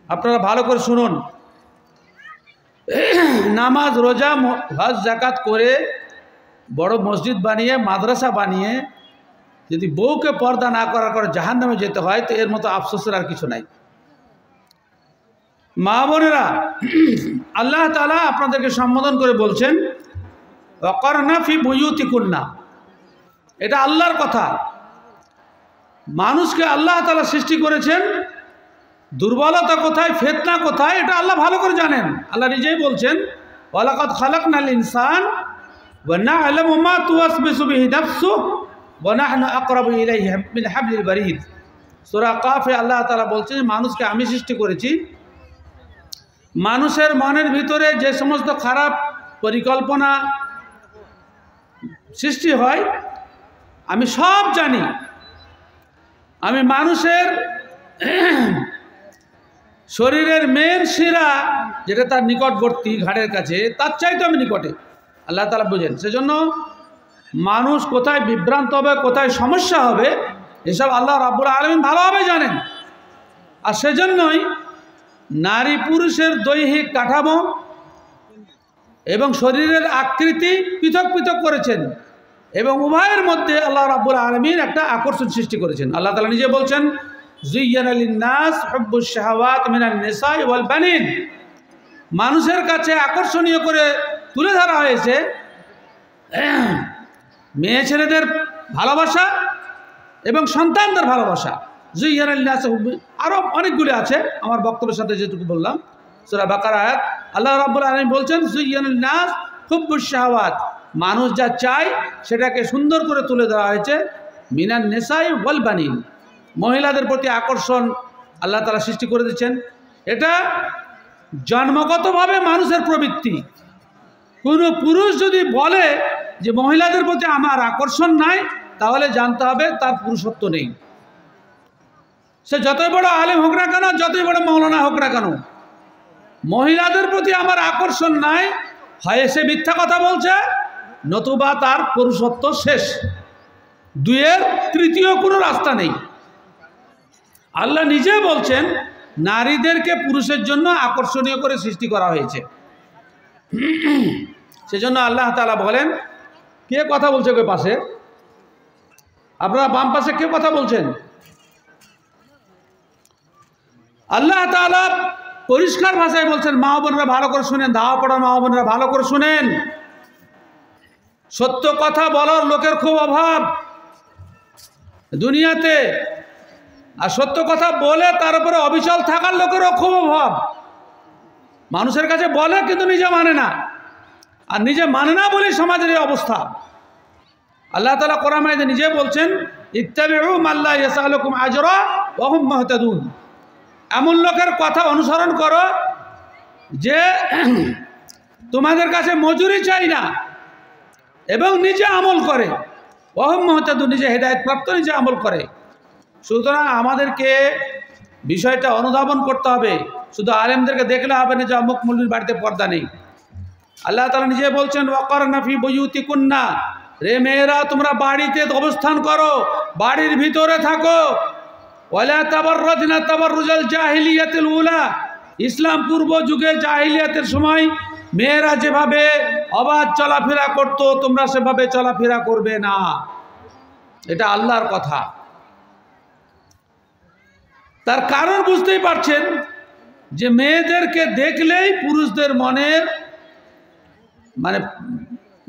আপনারা ভালো করে শুনুন। নামাজ রোজা হজ জাকাত করে বড় মসজিদ বানিয়ে মাদ্রাসা বানিয়ে যদি বউকে পর্দা না করার করে জাহান্নামে যেতে হয়, তো এর মতো আফসোসের আর কিছু নাই। মা বোনেরা, আল্লাহ তাআলা আপনাদেরকে সম্বোধন করে বলছেন ওয়াকারনা ফি বুয়ুতিকুন্না। এটা আল্লাহর কথা। মানুষকে আল্লাহ তাআলা সৃষ্টি করেছেন, দুর্বলতা কোথায়, ফিতনা কোথায়, এটা আল্লাহ ভালো করে জানেন। আল্লাহ নিজেই বলছেন ওয়ালাকাদ খালাকনাল ইনসান ওয়া না'লামু মা তুওয়াসবিসু বিহি নাফসুহু ওয়া নাহনু আকরাবু ইলাইহি মিন হাবলিল বারিদ। সূরা কাফে আল্লাহ তাআলা বলছেন মানুষকে আমি সৃষ্টি করেছি, মানুষের মনের ভিতরে যে সমস্ত খারাপ পরিকল্পনা সৃষ্টি হয় আমি সব জানি। আমি মানুষের শরীরের মেন শিরা যেটা তার নিকটবর্তী ঘাড়ের কাছে, তার চাইতে আমি নিকটে, আল্লাহ তাআলা বোঝেন। সেজন্য মানুষ কোথায় বিভ্রান্ত হবে, কোথায় সমস্যা হবে, এসব আল্লাহ রাব্বুল আলামিন ভালোভাবে জানেন। আর সেজন্যই নারী পুরুষের দৈহিক কাঠামো এবং শরীরের আকৃতি পৃথক পৃথক করেছেন এবং উভয়ের মধ্যে আল্লাহ রাব্বুল আলামিন একটা আকর্ষণ সৃষ্টি করেছেন। আল্লাহ তাআলা নিজে বলছেন যুয়্যানা লিন-নাস হুব্বুশ শাহাওয়াত মিনান নিসাই ওয়াল বানিন। মানুষের কাছে আকর্ষণীয় করে তুলে ধরা হয়েছে মেয়ে ছেলেদের ভালোবাসা এবং সন্তানদের ভালোবাসা। যুয়্যানা লিন-নাস আরও অনেকগুলি আছে, আমার বক্তব্যের সাথে যেটুকু বললাম সূরা বাকারা আয়াত। আল্লাহ রাব্বুল আলামিন বলছেন যুয়্যানা লিন-নাস হুব্বুশ শাহাওয়াত, মানুষ যা চায় সেটাকে সুন্দর করে তুলে দেওয়া হয়েছে মিনান নিসাই ওয়াল বানিন, মহিলাদের প্রতি আকর্ষণ আল্লাহ তাআলা সৃষ্টি করে দিচ্ছেন। এটা জন্মগতভাবে মানুষের প্রবৃত্তি। কোনো পুরুষ যদি বলে যে মহিলাদের প্রতি আমার আকর্ষণ নাই, তাহলে জানতে হবে তার পুরুষত্ব নেই। সে যতই বড় আলেম হোক না কেন, যতই বড় মৌলানা হোক না কেন, মহিলাদের প্রতি আমার আকর্ষণ নাই, হয় সে মিথ্যা কথা বলছে, নতুবা তার পুরুষত্ব শেষ। দুইয়ের তৃতীয় কোনো রাস্তা নেই। আল্লাহ নিজে বলছেন নারীদেরকে পুরুষের জন্য আকর্ষণীয় করে সৃষ্টি করা হয়েছে। সেজন্য আল্লাহ তাআলা বলেন, কে কথা বলছে কে পাশে? আপনারা বাম পাশে কে কথা বলছেন? আল্লাহ তাআলা পরিষ্কার ভাষায় বলছেন, মা বোনেরা ভালো করে শুনেন, দাওয়া পড়া মা বোনেরা ভালো করে শুনেন। সত্য কথা বলার লোকের খুব অভাব দুনিয়াতে, আর সত্য কথা বলে তার উপরে অবিচল থাকার লোকেরও খুব অভাব। মানুষের কাছে বলে কিন্তু নিজে মানে না, আর নিজে মানে না বলে সমাজের এই অবস্থা। আল্লাহ তাআলা কোরআনে নিজে বলছেন ইত্তাবিউ মাল্লা ইয়াসালুকুম আজরা ওয়া হুম মুহতাদুন। এমন লোকের কথা অনুসরণ করো যে তোমাদের কাছে মজুরি চাই না এবং নিজে আমল করে, ওয়া হুম মুহতাদুন, নিজে হেদায়েত প্রাপ্ত, নিজে আমল করে। সুতরাং আমাদেরকে বিষয়টা অনুধাবন করতে হবে। শুধু আলেমদেরকে দেখলে হবে না যে অমুক মৌলভীর বাড়িতে পর্দা নেই। আল্লাহ তাআলা নিজে বলছেন ওয়াকারনা ফি বুয়ুতিকুন্না, রে মেয়েরা তোমরা বাড়িতে অবস্থান করো, বাড়ির ভিতরে থাকো। ওয়ালা তাবাররাজনা তাবাররুজাল জাহিলিয়াতিল উলা, ইসলাম পূর্ব যুগে জাহিলিয়াতের সময় মেয়েরা যেভাবে অবাধ চলাফেরা করত তোমরা সেভাবে চলাফেরা করবে না। এটা আল্লাহর কথা। তার কারণ বুঝতেই পারছেন যে মেয়েদেরকে দেখলেই পুরুষদের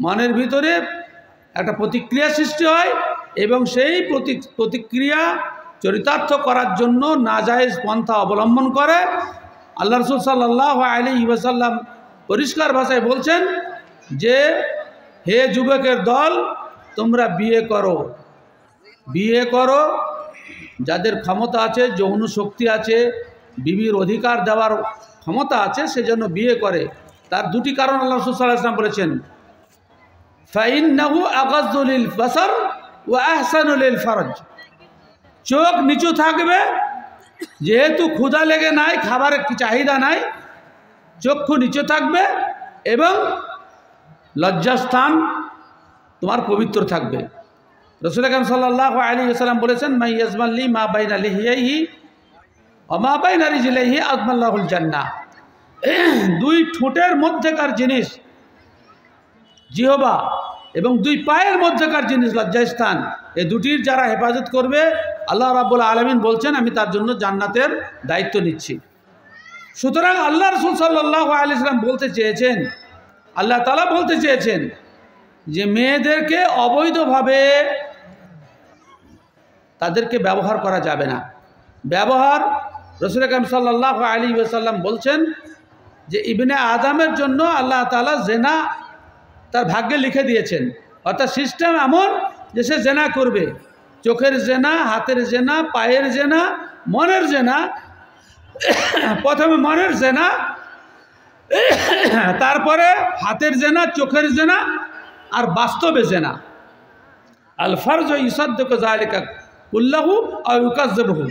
মনের ভিতরে একটা প্রতিক্রিয়া সৃষ্টি হয় এবং সেই প্রতিক্রিয়া চরিতার্থ করার জন্য নাজায়েজ পন্থা অবলম্বন করে। আল্লাহ রাসূল সাল্লাল্লাহু আলাইহি ওয়াসাল্লাম পরিষ্কার ভাষায় বলছেন যে হে যুবকের দল, তোমরা বিয়ে করো, যাদের ক্ষমতা আছে, যৌন শক্তি আছে, বিবির অধিকার দেওয়ার ক্ষমতা আছে, সেজন্য বিয়ে করে। তার দুটি কারণ আল্লাহ রাসূল সাল্লাল্লাহু আলাইহি ওয়াসাল্লাম বলেছেন, ফাইন্নাহু আগাযযু লিল বাসার ওয়া আহসানু লিল ফারজ। চোখ নিচু থাকবে, যেহেতু ক্ষুধা লেগে নাই, খাবারের চাহিদা নাই, চক্ষু নিচু থাকবে এবং লজ্জাস্থান তোমার পবিত্র থাকবে। রাসূল আকরাম সাল্লাল্লাহু আলাইহি ওয়াসাল্লাম বলেছেন, মাই ইয়াজমাল্লি মা বাইনা লিহিয়াইহি ওমা বাইনা রিজলাইহি আযমাল্লাহুল জান্নাহ। দুই ঠোঁটের মধ্যেকার জিনিস জিহবা এবং দুই পায়ের মধ্যেকার জিনিস লজ্জাস্থান, এই দুটির যারা হেফাজত করবে আল্লাহ রাব্বুল আলামিন বলছেন আমি তার জন্য জান্নাতের দায়িত্ব নিচ্ছি। সুতরাং আল্লাহ রাসূল সাল্লাল্লাহু আলাইহি ওয়াসাল্লাম বলতে চেয়েছেন, আল্লাহ তাআলা বলতে চেয়েছেন যে মেয়েদেরকে অবৈধভাবে তাদেরকে ব্যবহার করা যাবে না। ব্যবহার রাসূল আকরাম সাল্লাল্লাহু আলাইহি ওয়াসাল্লাম বলছেন যে ইবনে আদমের জন্য আল্লাহ তাআলা জেনা তার ভাগ্যে লিখে দিয়েছেন, অর্থাৎ সিস্টেম এমন যে সে জেনা করবে। চোখের জেনা, হাতের জেনা, পায়ের জেনা, মনের জেনা। প্রথমে মনের জেনা, তারপরে হাতের জেনা, চোখের জেনা, আর বাস্তবে জেনা। আল ফারজ ইউসাদ্দিকু যালিকা কুল্লাহু আও ইউকাযযিবুহু।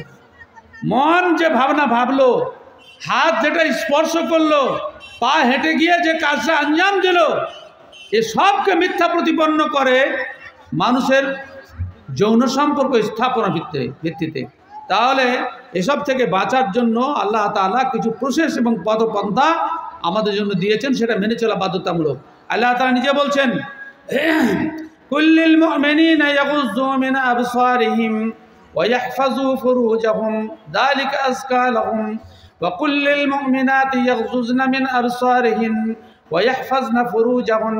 মন যে ভাবনা ভাবলো, হাত যেটা স্পর্শ করলো, পা হেঁটে গিয়ে যে কাজটা আঞ্জাম দিল, এ সবকে মিথ্যা প্রতিপন্ন করে মানুষের যৌন সম্পর্ক স্থাপনা ভিত্তিতে। তাহলে এসব থেকে বাঁচার জন্য আল্লাহ তাআলা কিছু প্রসেস এবং পদপন্থা আমাদের জন্য দিয়েছেন, সেটা মেনে চলা বাধ্যতামূলক। আল্লাহ তাআলা নিজে বলছেন কুল্লিল মুমিনিনা ইয়াগুযযু মিন আবসারিহিম ওয়া ইয়াহফাযু ফুরুজাহুম যালিকা আযকা লাহুম ওয়া কুল্লিল মুমিনাতি ইয়াগুযযনা মিন আবসারিহিন ওয়া ইয়াহফাযনা ফুরুজাহুন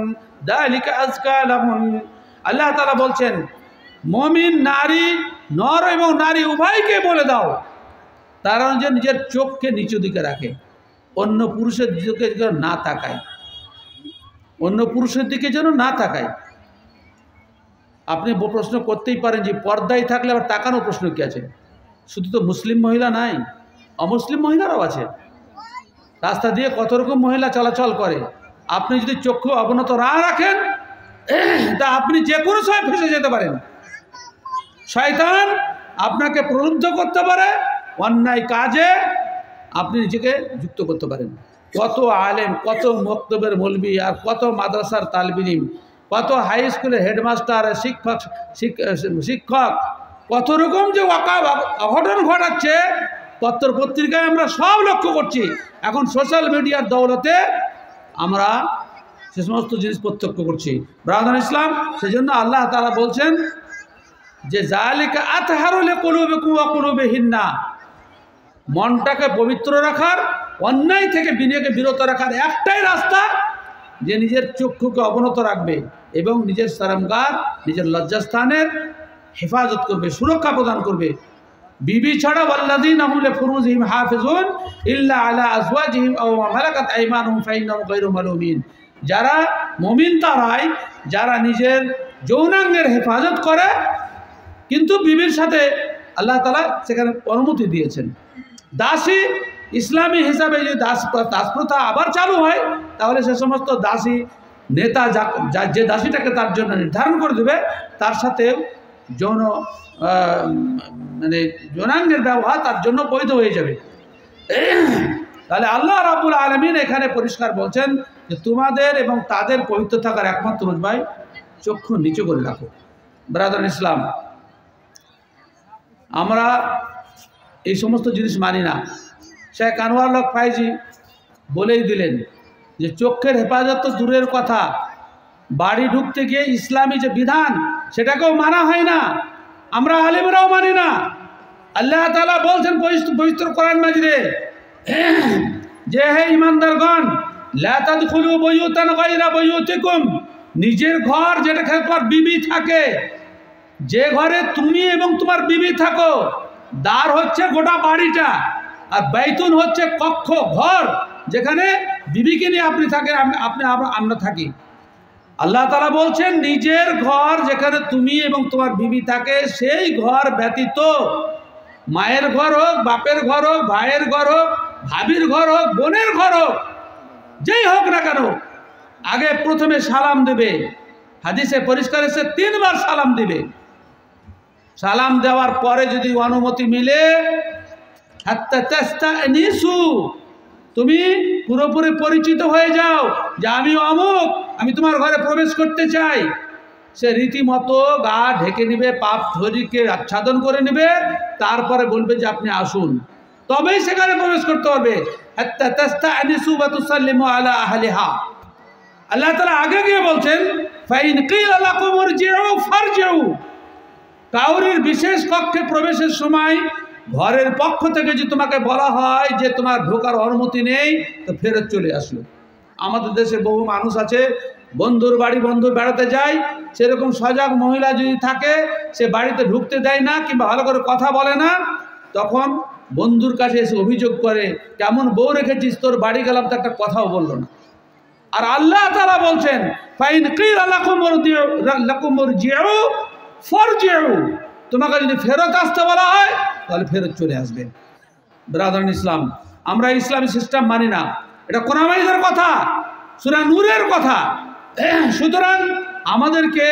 যালিকা আযকা লাহুম। আল্লাহ তাআলা বলছেন মুমিন নারী, নর এবং নারী উভয়কে বলে দাও তারা যে নিজের চোখকে নিচু দিকে রাখে, অন্য পুরুষের দিকে যেন না তাকায়, অন্য পুরুষের দিকে যেন না তাকায়। আপনি প্রশ্ন করতেই পারেন যে পর্দায় থাকলে আবার তাকানো প্রশ্ন কি আছে? শুধু তো মুসলিম মহিলা নাই, অমুসলিম মহিলারাও আছে। রাস্তা দিয়ে কত রকম মহিলা চলাচল করে। আপনি যদি চক্ষু অবনত না রাখেন তা আপনি যে কোনো সময় ফেসে যেতে পারেন। শয়তান আপনাকে প্রলুব্ধ করতে পারে, অন্যায় কাজে আপনি নিজেকে যুক্ত করতে পারেন। কত আলেম, কত মক্তবের মৌলবি, আর কত মাদ্রাসার তালিব ইলম, কত হাই স্কুলের হেডমাস্টার, শিক্ষক কত রকম যে অঘটন ঘটাচ্ছে পত্র পত্রিকায় আমরা সব লক্ষ্য করছি। এখন সোশ্যাল মিডিয়ার দৌলতে আমরা সে সমস্ত জিনিস প্রত্যক্ষ করছি। ব্রাদার ইসলাম, সেজন্য আল্লাহ তাআলা বলছেন যে যালিকা আতহারু লিকুলুবিকুম ওয়া কুলুবিহিন্না, মনটাকে পবিত্র রাখার, অন্যায় থেকে বিরত রাখার একটাই রাস্তা যে নিজের চক্ষুকে অবনত রাখবে এবং নিজের শরমগার, নিজের লজ্জাস্থানের হেফাজত করবে, সুরক্ষা প্রদান করবে। বিবি ছাড়া ওয়াল্লাযীনা হুম লিফুরুজিহিম হাফিজুন ইল্লা আলা আজওয়াজিহিম আও মা মালাকাত আইমানুহুম ফাইন্নাহুম গায়রু মালুমিন। যারা মুমিন তারাই যারা নিজের যৌনাঙ্গের হেফাজত করে, কিন্তু বিবির সাথে আল্লাহ তাআলা সেখানে অনুমতি দিয়েছেন। দাসী ইসলামী হিসাবে যদি দাস প্রথা আবার চালু হয়, তাহলে সে সমস্ত দাসী নেতা যে দাসীটাকে তার জন্য নির্ধারণ করে দেবে, তার সাথে যৌনাঙ্গের ব্যবহার তার জন্য বৈধ হয়ে যাবে। তাহলে আল্লাহ রাব্বুল আলামিন এখানে পরিষ্কার বলছেন যে তোমাদের এবং তাদের পবিত্র থাকার একমাত্র উপায় চক্ষু নিচু করে রাখো। ব্রাদার ইসলাম, আমরা এই সমস্ত জিনিস মানি না। শেখ আনোয়ার হক ফাইজি বলেই দিলেন যে চোখের হেফাজত তো দূরের কথা, বাড়ি ঢুকতে গিয়ে ইসলামী যে বিধান সেটাকেও মানা হয় না, আমরা আলেমরাও মানি না। আল্লাহ তাআলা বলছেন পবিত্র কোরআন মাজিদে যে হে ঈমানদারগণ, লা তাদখুলু বুয়ুতান গায়রা বুয়ুতিকুম, নিজের ঘর যেটা তোমার বিবি থাকে, যে ঘরে তুমি এবং তোমার বিবি থাকো, দ্বার হচ্ছে গোটা বাড়িটা, আর বাইতুন হচ্ছে কক্ষ, ঘর যেখানে বিবিকে নিয়ে আপনি থাকেন, আমরা থাকি। আল্লাহ তাআলা বলছেন নিজের ঘর যেখানে তুমি এবং তোমার বিবি থাকে, সেই ঘর ব্যতীত মায়ের ঘর হোক, বাপের ঘর হোক, ভাইয়ের ঘর হোক, ভাবির ঘর হোক, বোনের ঘর হোক, যেই হোক না কেন, আগে প্রথমে সালাম দেবে। হাদিসে পরিষ্কার এসে 3 বার সালাম দিবে। সালাম দেওয়ার পরে যদি অনুমতি মিলে হাত্তা তাস্তানিসু, তুমি পুরোপুরি পরিচিত হয়ে যাও যে আমি অমুক, আমি তোমার ঘরে প্রবেশ করতে চাই, সে রীতিমতো গা ঢেকে নেবে, পাপ শরীরকে আচ্ছাদন করে নেবে, তারপরে বলবে যে আপনি আসুন। তবেই সেখানে প্রবেশ করতে পারবে। হাত্তা তাস্তানিসু ওয়া তুসাল্লিমু আলা আহলিহা। আল্লাহ তাআলা আগে গিয়ে বলছেন ফাইন কিলা লাকুম ইরজিউ ফারজিউ। কাউরির বিশেষ কক্ষে প্রবেশের সময় ঘরের পক্ষ থেকে যদি তোমাকে বলা হয় যে তোমার ঢোকার অনুমতি নেই, তো ফেরত চলে আসলো। আমাদের দেশে বহু মানুষ আছে, বন্ধুর বাড়ি বন্ধু বেড়াতে যায়, সেরকম সজাগ মহিলা যদি থাকে, সে বাড়িতে ঢুকতে দেয় না কিংবা ভালো করে কথা বলে না, তখন বন্ধুর কাছে এসে অভিযোগ করে কেমন বউ রেখেছিস, তোর বাড়ি গেলাম তো একটা কথাও বললো না। আর আল্লাহ তাআলা বলছেন ফাইন কিলা লাকুম ইরজিউ ফারজিউ। তোমাকে যদি ফেরত আসতে বলা হয় তাহলে ফেরত চলে আসবে। ব্রাদার ইসলাম, আমরা ইসলামী সিস্টেম মানি না, এটা কোরআন মাজিদের কথা, সূরা নূরের কথা। সুতরাং আমাদেরকে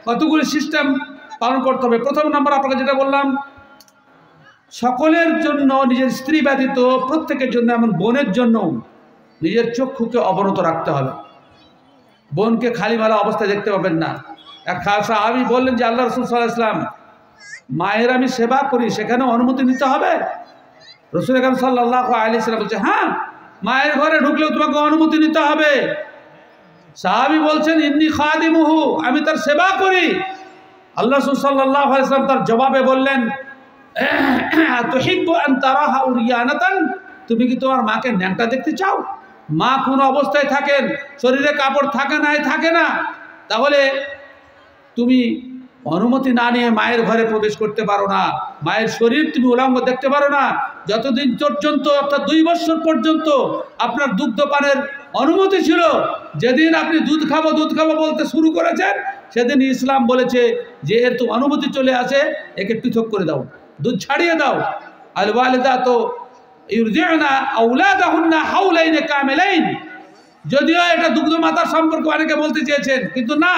কতগুলি সিস্টেম পালন করতে হবে। প্রথম নম্বর আপনাকে যেটা বললাম, সকলের জন্য, নিজের স্ত্রী ব্যতীত প্রত্যেকের জন্য, এমন বোনের জন্য নিজের চক্ষুকে অবনত রাখতে হবে। বোনকে খালি মালা অবস্থায় দেখতে পাবেন না। এক সাহাবী বললেন যে আল্লাহ রাসূল সাল্লাল্লাহু আলাইহি ওয়াসাল্লাম, মায়ের আমি সেবা করি, সেখানে অনুমতি নিতে হবে? রাসূল আকরাম সাল্লাল্লাহু আলাইহি ওয়াসাল্লাম বলছে হ্যাঁ, মায়ের ঘরে ঢুকলেও তোমাকে অনুমতি নিতে হবে। সাহাবী বলছেন ইন্নী খাদিমুহু, আমি তার সেবা করি। আল্লাহ রাসূল সাল্লাল্লাহু আলাইহি ওয়াসাল্লাম তার জবাবে বললেন তুহিব্বু আন তারাহা উরিয়ানাতান, তুমি কি তোমার মাকে ন্যাংটা দেখতে চাও? মা কোন অবস্থায় থাকেন, শরীরে কাপড় থাকে না, তাহলে তুমি অনুমতি না নিয়ে মায়ের ঘরে প্রবেশ করতে পারো না। মায়ের শরীর তুমি উলঙ্গ দেখতে পারো না। যতদিন পর্যন্ত, অর্থাৎ 2 বছর পর্যন্ত আপনার দুগ্ধপানের অনুমতি ছিল, যেদিন আপনি দুধ খাবো বলতে শুরু করেছেন, সেদিন ইসলাম বলেছে যে এর তো অনুমতি চলে আসে, একে পৃথক করে দাও, দুধ ছাড়িয়ে দাও। আল ওয়ালিদাতু ইরজি'না আওলাদাহুন্না হাওলাইন কামিলাইন। যদিও এটা দুগ্ধ মাতার সম্পর্কে অনেকে বলতে চেয়েছেন, কিন্তু না,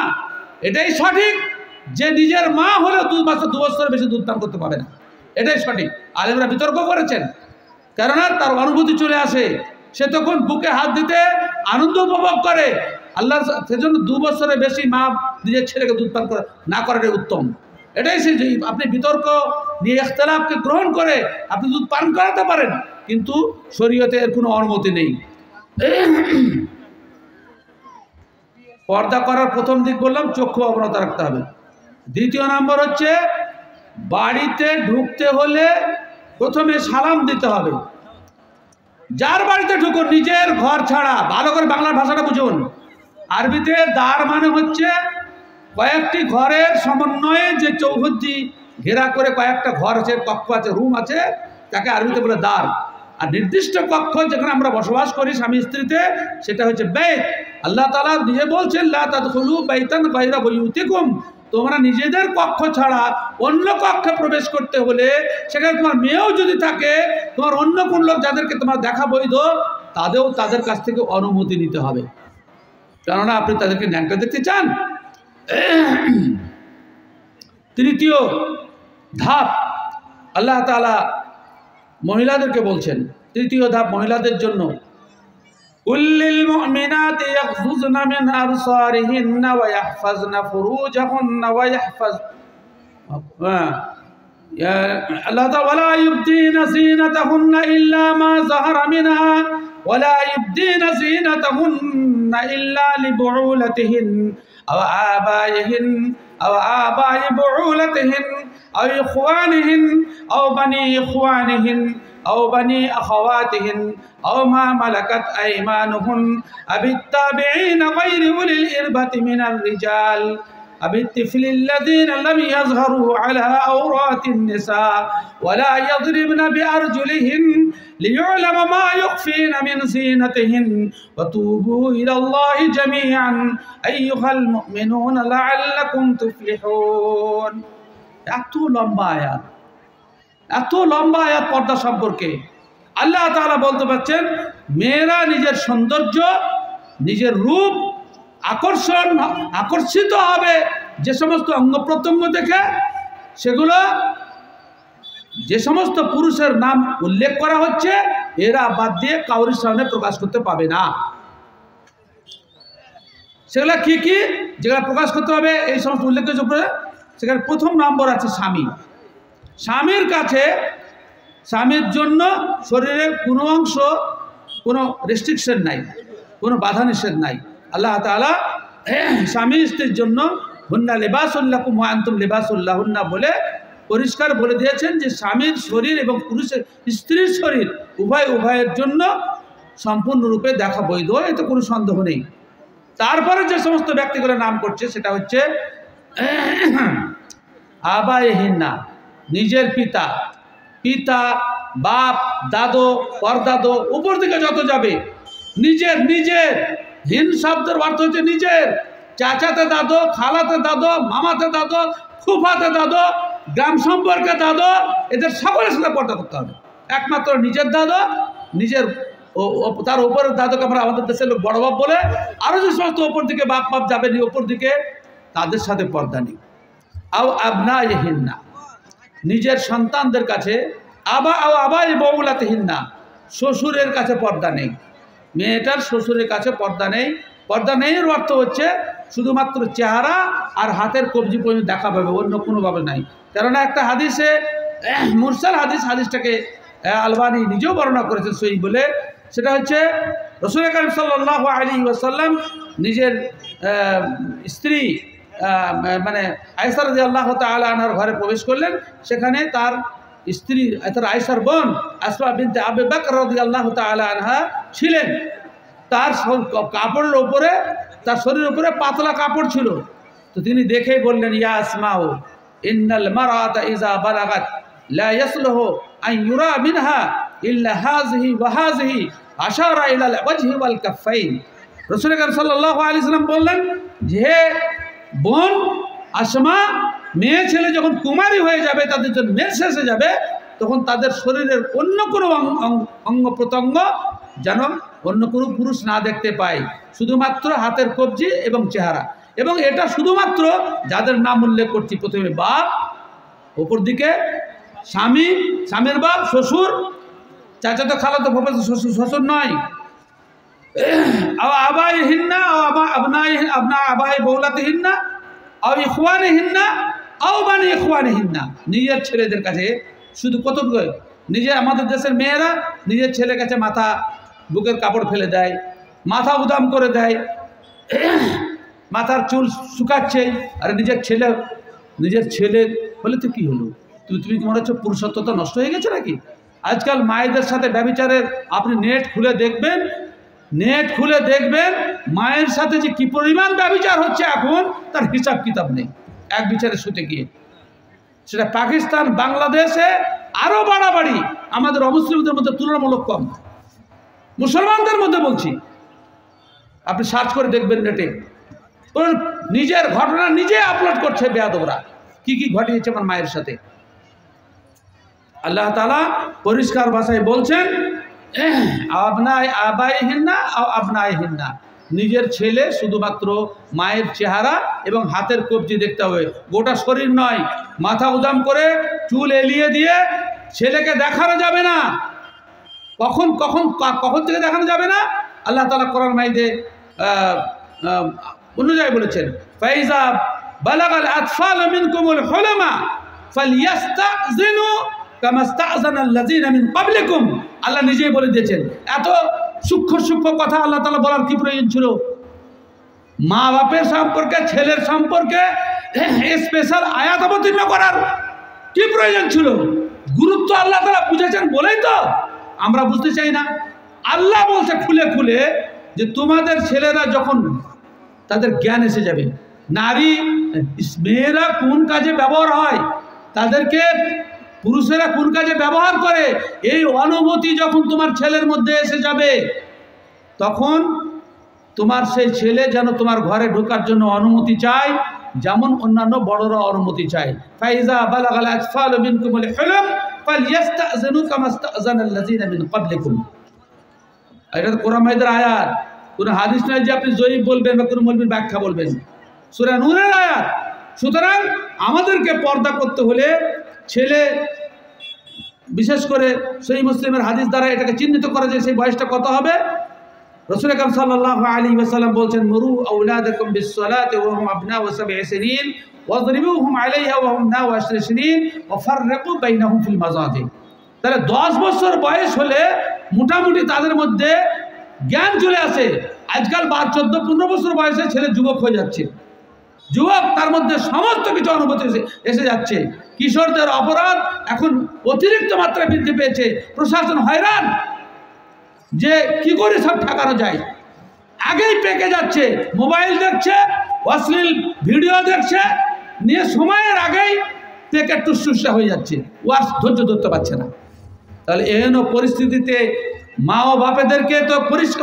এটাই সঠিক যে নিজের মা হলেও 2 বছরের বেশি দুধ পান করতে পারে না, এটাই সঠিক। আলেমরা বিতর্ক করেছেন, কেননা তার অনুভূতি চলে আসে, সে তখন বুকে হাত দিতে আনন্দ উপভোগ করে। আল্লাহ সেজন্য 2 বছরের বেশি মা নিজের ছেলেকে দুধ পান না করাটাই উত্তম। এটাই সে, আপনি বিতর্ক নিয়ে ইখতিলাফকে গ্রহণ করে আপনি দুধ পান করাতে পারেন, কিন্তু শরীয়তে এর কোনো অনুমতি নেই। পর্দা করার প্রথম দিক বললাম, চক্ষু অবনত রাখতে হবে। দ্বিতীয় নম্বর হচ্ছে, বাড়িতে ঢুকতে হলে প্রথমে সালাম দিতে হবে। যার বাড়িতে ঢুকুন, নিজের ঘর ছাড়া, ভালো করে বাংলার ভাষাটা বুঝুন। আরবিতে দ্বার মানে হচ্ছে কয়েকটি ঘরের সমন্বয়ে যে চৌহদ্দি ঘেরা করে কয়েকটা ঘর আছে, কক্ষ আছে, রুম আছে, তাকে আরবিতে বলে দ্বার। আর নির্দিষ্ট কক্ষ যেখানে আমরা বসবাস করি স্বামী স্ত্রীতে, সেটা হচ্ছে বাইত। আল্লাহ তাআলা নিজে বলছেন লা তাদখুলু বাইতান গায়রা বুয়ুতিকুম, তোমরা নিজেদের কক্ষ ছাড়া অন্য কক্ষে প্রবেশ করতে হলে, সেখানে তোমার মেয়েও যদি থাকে, তোমার অন্য কোন লোক যাদেরকে তোমার দেখা বৈধ, তাদের কাছ থেকে অনুমতি নিতে হবে, কেননা আপনি তাদেরকে ন্যাংটা দেখতে চান। তৃতীয় ধাপ আল্লাহ তাআলা মহিলাদেরকে বলছেন, তৃতীয় ধাপ মহিলাদের জন্য, কুল্লিল মুমিনাতি ইয়াগযুযনা মিন আবসারিহিন্না ওয়া ইয়াহফাযনা ফুরুজাহুন্না ওয়া আল্লাহ তাআলা ওয়ালা ইউবদিনা যিনাতাহুন্না ইল্লা মা যাহারা মিনহা ওয়ালা ইউবদিনা যিনাতাহুন্না ইল্লা লিবুউলাতিহিন আও আবাইহিন আও আবাই বুউলাতিহিন আও ইখওয়ানিহিন আও বানি ইখওয়ানিহিন أو بني أخواتهن أو ما ملكت أيمانهن أبي التابعين غير أولي الإربة من الرجال أبي الطفل الذين لم يظهروا على عورات النساء ولا يضربن بأرجلهن ليعلم ما يخفين من زينتهن وتوبوا إلى الله جميعا أيها المؤمنون لعلكم تفلحون. এত লম্বা আয়াত পর্দা সম্পর্কে আল্লাহ তাআলা বলতে পারছেন, মেয়েরা নিজের সৌন্দর্য, নিজের রূপ আকর্ষিত হবে যে সমস্ত অঙ্গ প্রত্যঙ্গ দেখে, সেগুলো যে সমস্ত পুরুষের নাম উল্লেখ করা হচ্ছে, এরা বাদ দিয়ে কাউরির সামনে প্রকাশ করতে পাবে না। সেগুলো কি কি যেগুলো প্রকাশ করতে হবে, এই সমস্ত উল্লেখের উপরে, সেখানে প্রথম নম্বর আছে স্বামী। স্বামীর কাছে স্বামীর জন্য শরীরের কোনো অংশ কোনো রেস্ট্রিকশন নাই, কোনো বাধা নিষেধ নাই। আল্লাহ তাআলা স্বামী স্ত্রীর জন্য হুন্না লিবাসুল্লাকুম ওয়া আনতুম লিবাসুল্লাহুন্না বলে পরিষ্কার বলে দিয়েছেন যে স্বামীর শরীর এবং পুরুষের স্ত্রীর শরীর উভয়ের জন্য সম্পূর্ণরূপে দেখা বৈধ, এতে কোনো সন্দেহ নেই। তারপরে যে সমস্ত ব্যক্তিগুলো নাম করছে সেটা হচ্ছে আবায়েহিন্না, নিজের পিতা, বাপ, দাদো, পরদাদো, উপর দিকে যত যাবে, নিজের হিন শব্দের অর্থ হচ্ছে নিজের, চাচাতে দাদো, খালাতে দাদো, মামাতে দাদো, ফুফাতে দাদো, গ্রাম সম্পর্কে দাদো, এদের সকলের সাথে পর্দা করতে হবে। একমাত্র নিজের দাদো, তার উপরের দাদোকে আমরা আমাদের দেশের লোক বড় বাপ বলে, আরও যে সমস্ত ওপর দিকে বাপ যাবে নি ওপর দিকে, তাদের সাথে পর্দা নেই। আবনাইহিন্না, নিজের সন্তানদের কাছে, আবাই বউলাতিহিন্না, শ্বশুরের কাছে পর্দা নেই। মেয়েটার শ্বশুরের কাছে পর্দা নেই। পর্দা নেই এর অর্থ হচ্ছে শুধুমাত্র চেহারা আর হাতের কবজি পর্যন্ত দেখা পাবে, অন্য কোনোভাবে নাই। কেননা একটা হাদিসে মুরসাল হাদিসটাকে আলবানী নিজেও বর্ণনা করেছেন সহিহ বলে, সেটা হচ্ছে রাসূল কারীম সাল্লাল্লাহু আলাইহি ওয়াসাল্লাম নিজের স্ত্রী মানে আয়েশা রাদিয়াল্লাহু তাআলা আনহার ঘরে প্রবেশ করলেন। সেখানে তার স্ত্রী আয়েশার বোন আসমা বিনতে আবু বকর রাদিয়াল্লাহু তাআলা আনহা ছিলেন। তার কাপড়ের ওপরে, তার শরীরের উপরে পাতলা কাপড় ছিল। তো তিনি দেখেই বললেন, ইয়া আসমাউ ইন্নাল মারআতা ইযা বালাগাত লা ইয়াসলুহু আন ইউরা মিনহা ইল্লা হাযিহি ওয়া হাযিহি, আশারা ইলাল ওয়াজহি ওয়াল কাফাইন। রাসূল কারীম সাল্লাল্লাহু আলাইহি ওয়াসাল্লাম বললেন যে বোন আসমা, মেয়ে ছেলে যখন কুমারী হয়ে যাবে, তাদের যখন মেন্স এসে যাবে, তখন তাদের শরীরের অন্য কোনো অঙ্গ প্রত্যঙ্গ যেন অন্য কোনো পুরুষ না দেখতে পায়, শুধুমাত্র হাতের কবজি এবং চেহারা। এবং এটা শুধুমাত্র যাদের নাম উল্লেখ করছি, প্রথমে বাপ, ওপর দিকে স্বামী, স্বামীর বাপ, শ্বশুর, চাচাতো খালাতো ফুফাতো শ্বশুর নয়, আবাইহিন্না আবাই বউলাতিহিন্না আও ইখওয়ানিহিন্না আও বানি ইখওয়ানিহিন্না। নিজের ছেলেদের কাছে শুধু কতটুকু, নিজে আমাদের দেশের মেয়েরা নিজের ছেলের কাছে মাথা, বুকের কাপড় ফেলে দেয়, মাথা উদাম করে দেয়, মাথার চুল শুকাচ্ছে। আর নিজের ছেলে বলে তো কি হলো, তুমি কি মনে হচ্ছে পুরুষত্বতা নষ্ট হয়ে গেছে নাকি? আজকাল মায়েদের সাথে ব্যভিচারের, আপনি নেট খুলে দেখবেন মায়ের সাথে যে কি পরিমাণ ব্যভিচার হচ্ছে এখন, তার হিসাব কিতাব নেই এক বিচারে শুতে গিয়ে। সেটা পাকিস্তান, বাংলাদেশে আরও বাড়াবাড়ি, আমাদের অমুসলিমদের মধ্যে তুলনামূলক কম। মুসলমানদের মধ্যে বলছি, আপনি সার্চ করে দেখবেন নেটে, নিজের ঘটনা নিজে আপলোড করছে বেয়াদবরা, কি ঘটিয়েছে আমার মায়ের সাথে। আল্লাহ তাআলা পরিষ্কার ভাষায় বলছেন, আবনাইহিন্না, নিজের ছেলে শুধুমাত্র মায়ের চেহারা এবং হাতের কবজি দেখতে হবে, গোটা শরীর নয়। মাথা উদাম করে চুল এলিয়ে দিয়ে ছেলেকে দেখানো যাবে না। কখন থেকে দেখানো যাবে না? আল্লাহ তাআলা কোরআন মাইদে অন্য জায়গায় বলেছেন, ফাইজা বালাগাল আতফাল মিনকুমুল হুলামা ফালইয়াস্তাযিনু কামা ইস্তাযানাল্লাযিনা মিন ক্বাবলিকুম। আল্লাহ নিজেই বলে দিয়েছেন। এত সূক্ষ্ম কথা আল্লাহ তাআলা বলার কি প্রয়োজন ছিল? মা বাপের সম্পর্কে, ছেলের সম্পর্কে স্পেশাল আয়াত অবতীর্ণ করার কি প্রয়োজন ছিল? গুরুত্ব আল্লাহ তাআলা বুঝেছেন বলেই তো আমরা বুঝতে চাই না। আল্লাহ বলছে খুলে যে তোমাদের ছেলেরা যখন তাদের জ্ঞান এসে যাবে, মেয়েরা কোন কাজে ব্যবহার হয়, তাদেরকে পুরুষেরা কোন কাজে ব্যবহার করে, এই অনুভূতি যখন তোমার ছেলের মধ্যে এসে যাবে, তখন তোমার সেই ছেলে যেন তোমার ঘরে ঢোকার জন্য অনুমতি চায়, যেমন অন্যান্য বড়রা অনুমতি চায়। ফাইজা বালাগাল আতফালু মিনকুমুল হুলুম ফালইয়াস্তাযিনু কামা ইস্তাযানাল্লাযিনা মিন ক্বাবলিকুম। এটা তো কোরআন মাজিদের আয়াত, কোনো হাদিস নয় যে আপনি জয়ীফ বলবেন বা কোনো মৌলবীর ব্যাখ্যা বলবেন। সূরা নূরের আয়াত। সুতরাং আমাদেরকে পর্দা করতে হলে ছেলে, বিশেষ করে সহিহ মুসলিমের হাদিস দ্বারা এটাকে চিহ্নিত করা যায় সেই বয়সটা কত হবে। রাসূল আকরাম সাল্লাল্লাহু আলাইহি ওয়াসাল্লাম বলছেন, মুরু আওলাদাকুম বিস-সালাতি ওয়া হুম আবনাউ 7 সিনিন ওয়াযরিবুহুম আলাইহা ওয়া হুম নাউ 10 সিনিন ওয়া ফাররিকু বাইনাহুম ফিল মাযাজি। তাহলে 10 বছর বয়স হলে মোটামুটি তাদের মধ্যে জ্ঞান চলে আসে। আজকাল 14-15 বছর বয়সে ছেলে যুবক হয়ে যাচ্ছে, যুবক তার মধ্যে সমস্ত কিছু অনুভূতি এসে যাচ্ছে। কিশোরদের অপরাধ এখন অতিরিক্ত মাত্রায় বৃদ্ধি পেয়েছে, প্রশাসন হয়রান যে কি করে সব ঠেকানো যায়। আগেই পেকে যাচ্ছে, মোবাইল দেখছে, অশ্লীল ভিডিও দেখছে, নিয়ে সময়ের আগেই পেকে টুসটুসা হয়ে যাচ্ছে, ও আর ধৈর্য ধরতে পারছে না। তাহলে এহেন পরিস্থিতিতে মা ও বাপেদেরকে তো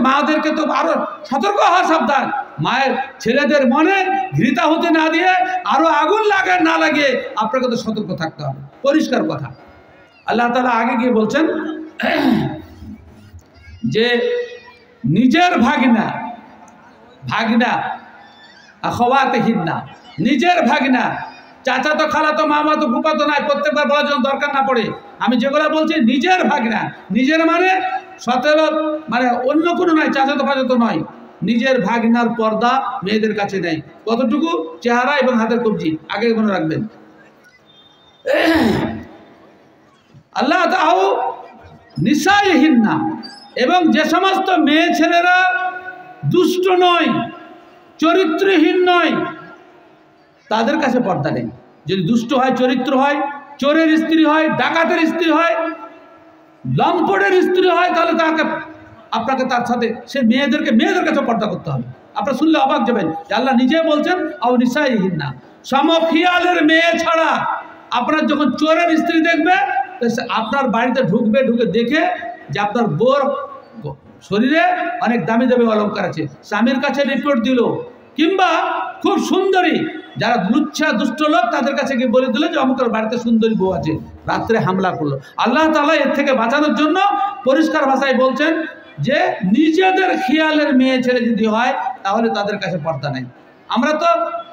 মাদেরকে তো আরো সতর্ক হওয়া সাবধান। মায়ের ছেলেদের মনে ঘৃতা হতে না দিয়ে আরো আগুন না লাগে আপনাকে তো সতর্ক থাকতে হবে। পরিষ্কার কথা। আল্লাহ তাআলা আগে গিয়ে বলছেন যে নিজের ভাগিনা আখাওয়াতিহিন্না, নিজের ভাগিনা, চাচাতো খালাতো মামাতো ফুফাতো নাই, প্রত্যেকবার বলার জন্য দরকার না পড়ে আমি যেগুলো বলছি নিজের ভাগিনা। নিজের মানে সতেরো, মানে অন্য কোনো নয়, চাচাতো ফাচাতো নয়। নিজের ভাগিনার পর্দা মেয়েদের কাছে নেই। কতটুকু? চেহারা এবং হাতের কবজি, আগে মনে রাখবেন। আল্লাহ তাআলা নিসাইহিন্না, এবং যে সমস্ত মেয়ে ছেলেরা দুষ্ট নয়, চরিত্রহীন নয়, তাদের কাছে পর্দা নেই। যদি দুষ্ট হয়, চরিত্র হয়, চোরের স্ত্রী হয়, ডাকাতের স্ত্রী হয়, লম্পটের স্ত্রী হয়, তাহলে আপনাকে তার সাথে সে মেয়েদের কাছে পর্দা করতে হবে। আপনারা শুনলে অবাক যাবেন যে আল্লাহ নিজে বলছেন আও নিসাইহিন্না, সমখিয়ালের মেয়ে ছাড়া আপনার যখন চোরের স্ত্রী দেখবে, আপনার বাড়িতে ঢুকে দেখে যে আপনার বোর শরীরে অনেক দামি দামি অলঙ্কার আছে, স্বামীর কাছে রিপোর্ট দিল, কিংবা খুব সুন্দরী, যারা লুচ্ছা দুষ্ট লোক তাদের কাছে গিয়ে বলে দিল যে আমাদের বাড়িতে সুন্দরী বউ আছে, রাত্রে হামলা করলো। আল্লাহ তাআলা এর থেকে বাঁচানোর জন্য পরিষ্কার ভাষায় বলছেন যে নিজেদের খেয়ালের মেয়ে ছেলে যদি হয় তাহলে তাদের কাছে পর্দা নেই। আমরা তো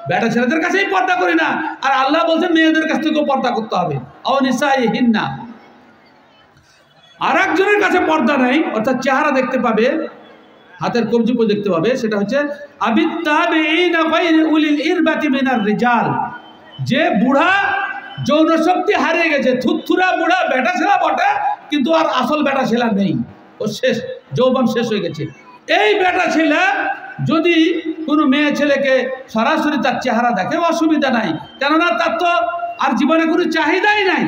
বেটা ছেলেদের কাছেই পর্দা করি না, আর আল্লাহ বলছেন মেয়েদের কাছ থেকেও পর্দা করতে হবে। আও নিসাইহিন্না, আর একজনের কাছে পর্দা নেই, অর্থাৎ চেহারা দেখতে পাবে, হাতের কবজি দেখতে পাবে, সেটা হচ্ছে আবিত্তাবিঈনা গায়রি উলিল ইরবাতি মিনার রিজাল, যে বুড়া যৌন শক্তি হারিয়ে গেছে, থুতথুরা বুড়া বেটা ছেলে বটে, কিন্তু আর আসল বেটা ছেলে নেই, ও শেষ, যৌবন শেষ হয়ে গেছে। এই বেটা ছেলে যদি কোনো মেয়ে ছেলেকে সরাসরি তার চেহারা দেখে অসুবিধা নাই, কেননা তার তো আর জীবনে কোনো চাহিদাই নাই,